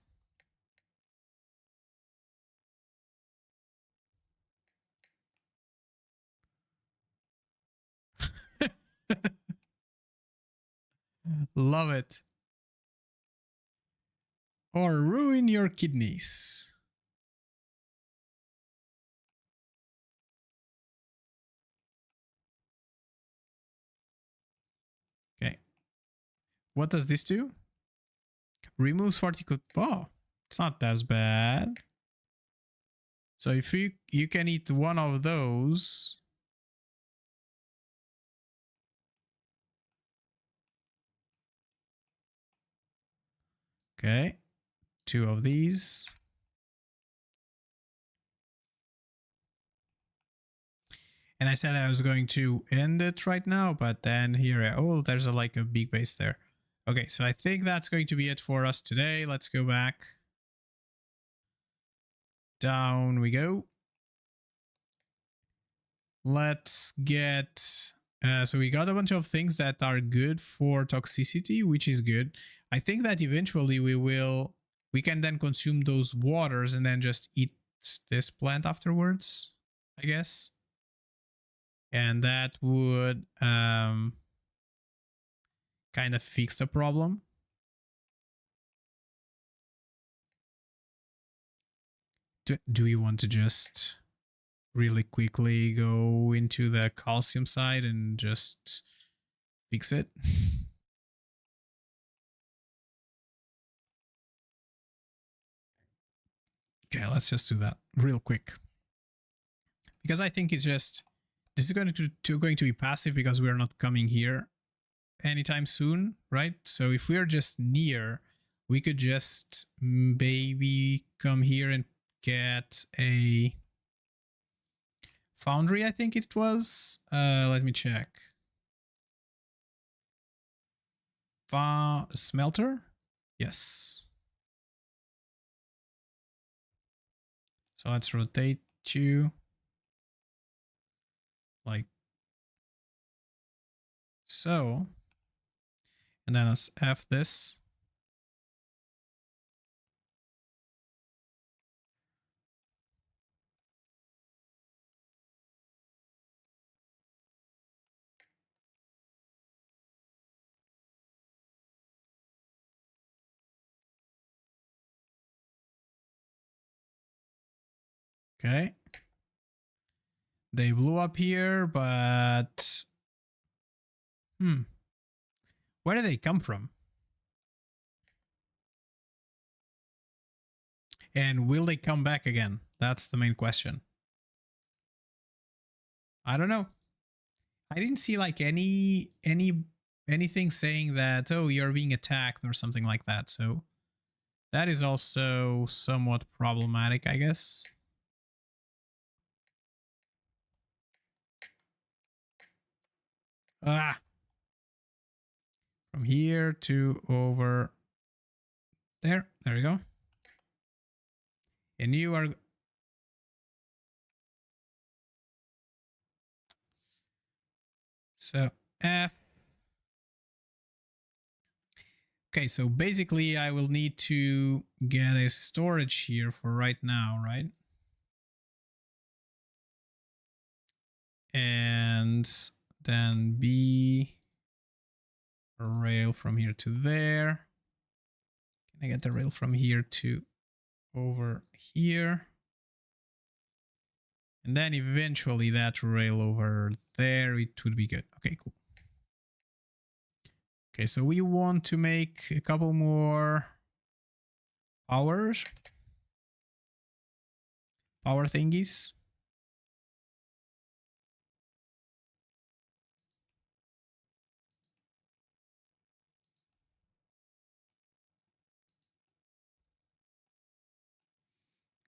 Love it. Or ruin your kidneys. Okay. What does this do? Removes 40 could... Oh, it's not as bad. So if you can eat one of those... Okay. 2 of these. And I said I was going to end it right now, but then here, oh, there's like a big base there. Okay, so I think that's going to be it for us today. Let's go back down we go. Let's get... so we got a bunch of things that are good for toxicity, which is good. I think that eventually we can then consume those waters and then just eat this plant afterwards, I guess. And that would kind of fix the problem. Do we want to just really quickly go into the calcium side and just fix it? Okay, let's just do that real quick. Because I think it's just... This is going to be passive because we're not coming here anytime soon, right? So if we're just near, we could just maybe come here and get a foundry, I think it was. Let me check. Smelter? Yes. So let's rotate you like so. And then let's F this. Okay. They blew up here, but... Where did they come from? And will they come back again? That's the main question. I don't know. I didn't see like anything saying that, oh, you're being attacked or something like that. So that is also somewhat problematic, I guess. Ah. From here to over there. There we go. And you are... So F. Okay, so basically I will need to get a storage here for right now, right? And then B, a rail from here to there. Can I get the rail from here to over here? And then eventually that rail over there, it would be good. Okay, cool. Okay, so we want to make a couple more power thingies.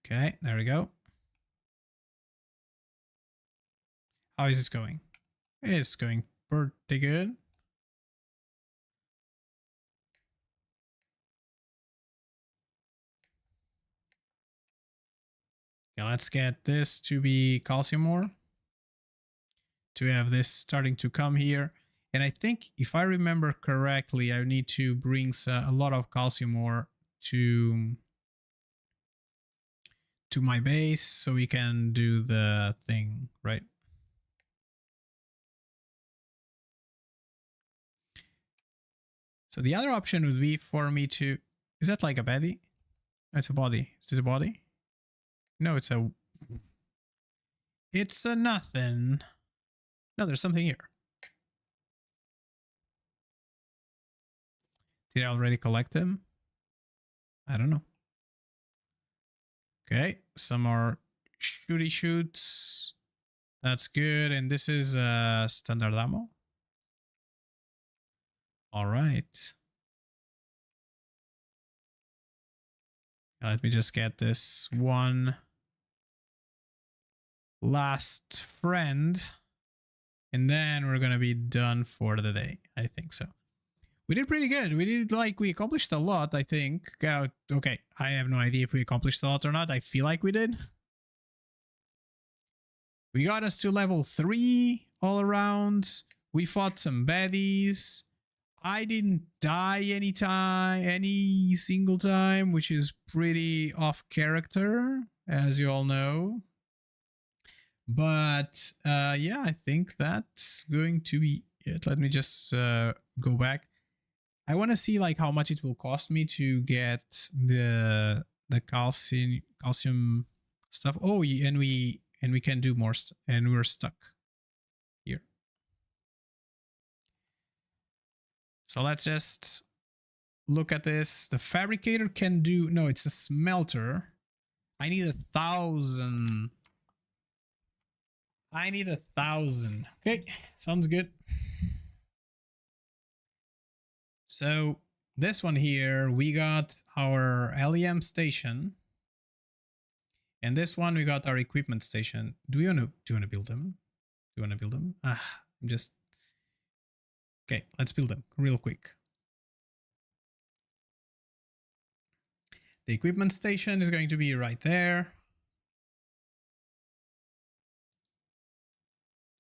Okay, there we go. How is this going? It's going pretty good. Okay, let's get this to be calcium ore. To have this starting to come here. And I think if I remember correctly, I need to bring a lot of calcium ore to my base so we can do the thing, right? So the other option would be for me to... Is that like a body? No, it's a body. Is this a body? No, it's a... It's a nothing. No, there's something here. Did I already collect them? I don't know. Okay, some more shooty shoots. That's good. And this is standard ammo. All right. Let me just get this one last friend. And then we're going to be done for the day. I think so. We did pretty good. We did like, we accomplished a lot, I think. Okay, I have no idea if we accomplished a lot or not. I feel like we did. We got us to level 3 all around. We fought some baddies. I didn't die any single time, which is pretty off character, as you all know. But yeah, I think that's going to be it. Let me just go back. I want to see like how much it will cost me to get the calcium stuff. Oh, and we can do more, and we're stuck here. So let's just look at this. The fabricator can do, no, it's a smelter. I need 1,000. I need 1,000. Okay, sounds good. So this one here, we got our LEM station. And this one, we got our equipment station. Do you want to build them? Do you want to build them? I'm just... Okay, let's build them real quick. The equipment station is going to be right there.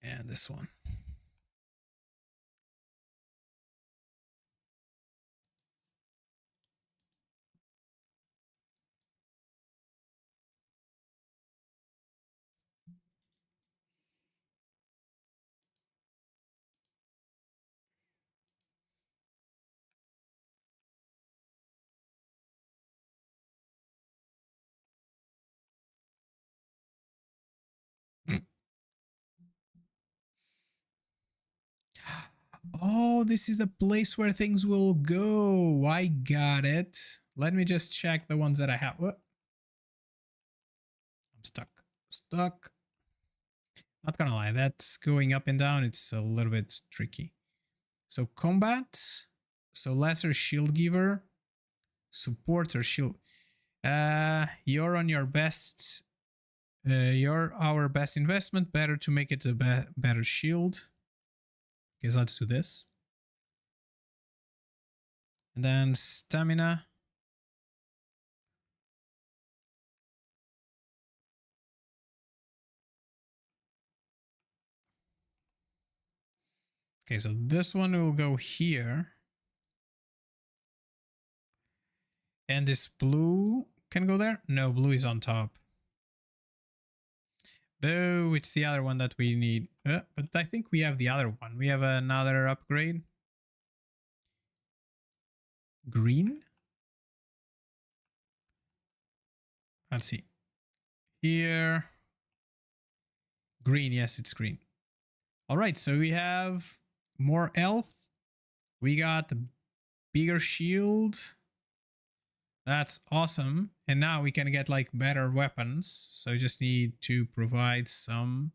And this one. Oh, this is the place where things will go. I got it. Let me just check the ones that I have. What? I'm stuck. Stuck. Not gonna lie, that's going up and down. It's a little bit tricky. So combat. So lesser shield giver. Supporter shield. You're on your best. You're our best investment. Better to make it a better shield. Okay, so let's do this. And then stamina. Okay, so this one will go here. And this blue can go there? No, blue is on top. Boo, it's the other one that we need. But I think we have the other one. We have another upgrade. Green? Let's see. Here. Green, yes, it's green. All right, so we have more health. We got a bigger shield. That's awesome. And now we can get like better weapons. So we just need to provide some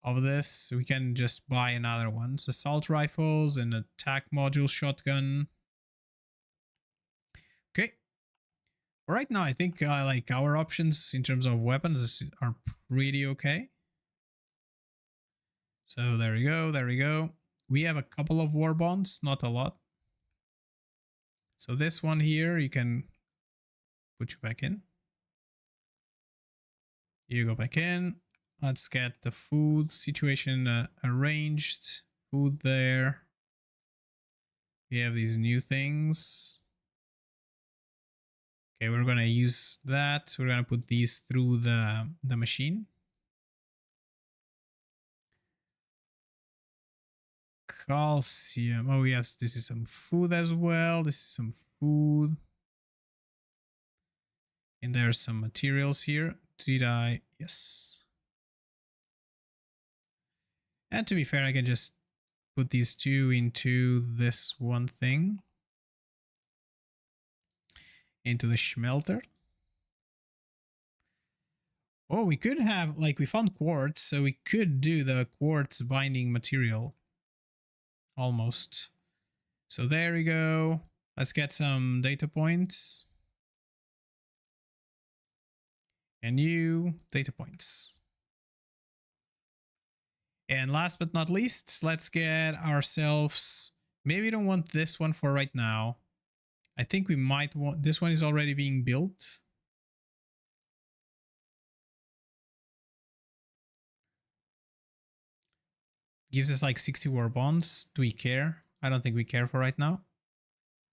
of this. We can just buy another one. So assault rifles and attack module shotgun. Okay. Right now, I think like our options in terms of weapons are pretty okay. So there we go. There we go. We have a couple of war bonds, not a lot. So this one here, you can put you back in. You go back in. Let's get the food situation arranged. Food there. We have these new things. Okay, we're gonna use that. We're gonna put these through the machine. Calcium. Oh yes, this is some food as well. This is some food. And there's some materials here. Did I? Yes. And to be fair, I can just put these two into this one thing. Into the smelter. Oh, we could have, like, we found quartz, so we could do the quartz binding material. Almost. So there we go. Let's get some data points. And new data points. And last but not least, let's get ourselves Maybe we don't want this one for right now. I think we might want, this one is already being built. Gives us like 60 war bonds. Do we care? I don't think we care for right now.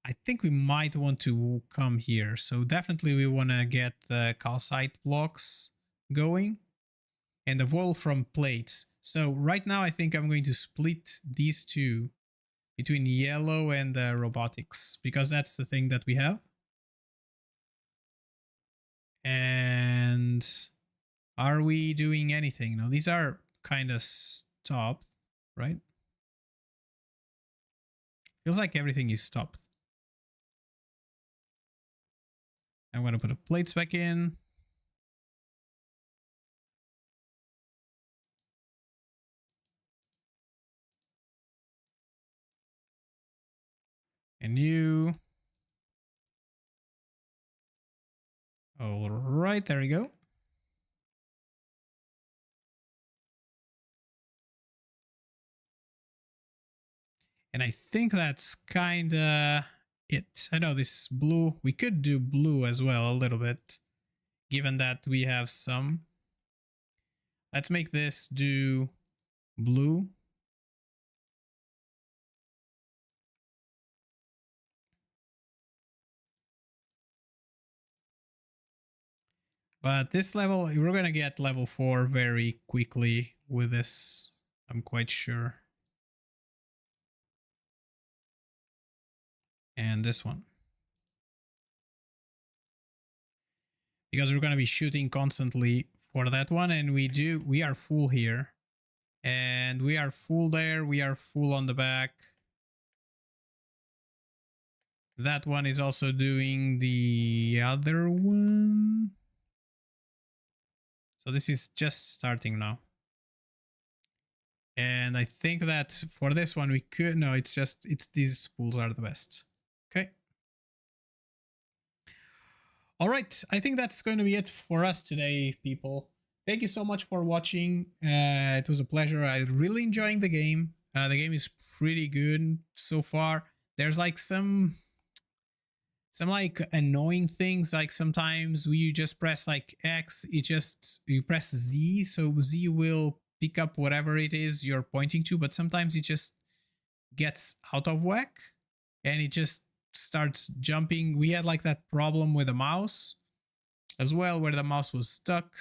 I think we might want to come here. So definitely we want to get the calcite blocks going and the wool from plates. So right now I think I'm going to split these two between yellow and robotics because that's the thing that we have. And are we doing anything? No, these are kind of stopped, right? Feels like everything is stopped. I'm going to put the plates back in. And you. All right, there we go. And I think that's kind of it. I know this blue, we could do blue as well a little bit, given that we have some. Let's make this do blue. But this level, we're going to get level 4 very quickly with this, I'm quite sure. And this one. Because we're going to be shooting constantly for that one, and we are full here. And we are full there, we are full on the back. That one is also doing the other one. So this is just starting now. And I think that for this one we could, no, it's these spools are the best. Okay. All right, I think that's going to be it for us today, people. Thank you so much for watching. It was a pleasure. I really enjoying the game. The game is pretty good so far. There's like some like annoying things, like sometimes you just press like X, you press Z, so Z will pick up whatever it is you're pointing to, but sometimes it just gets out of whack and it just starts jumping. We had like that problem with the mouse as well, where the mouse was stuck.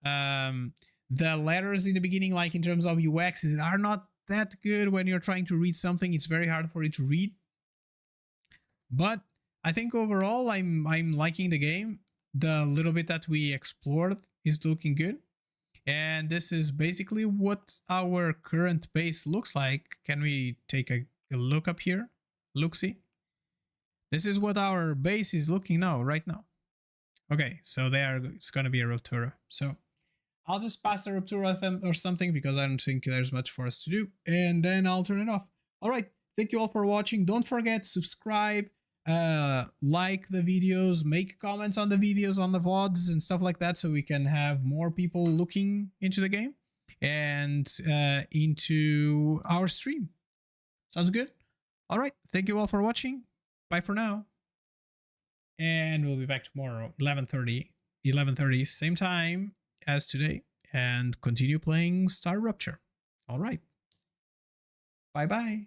The letters in the beginning, like in terms of UX, are not that good when you're trying to read something. It's very hard for you to read. But I think overall I'm liking the game. The little bit that we explored is looking good. And this is basically what our current base looks like. Can we take a look up here? Look-see. This is what our base is looking now, right now. Okay, so it's going to be a Ruptura. So I'll just pass the Ruptura or something because I don't think there's much for us to do. And then I'll turn it off. All right, thank you all for watching. Don't forget, subscribe, like the videos, make comments on the videos, on the VODs and stuff like that, so we can have more people looking into the game and into our stream. Sounds good? All right, thank you all for watching. Bye for now. And we'll be back tomorrow, 11:30, same time as today, and continue playing Star Rupture. All right. Bye-bye.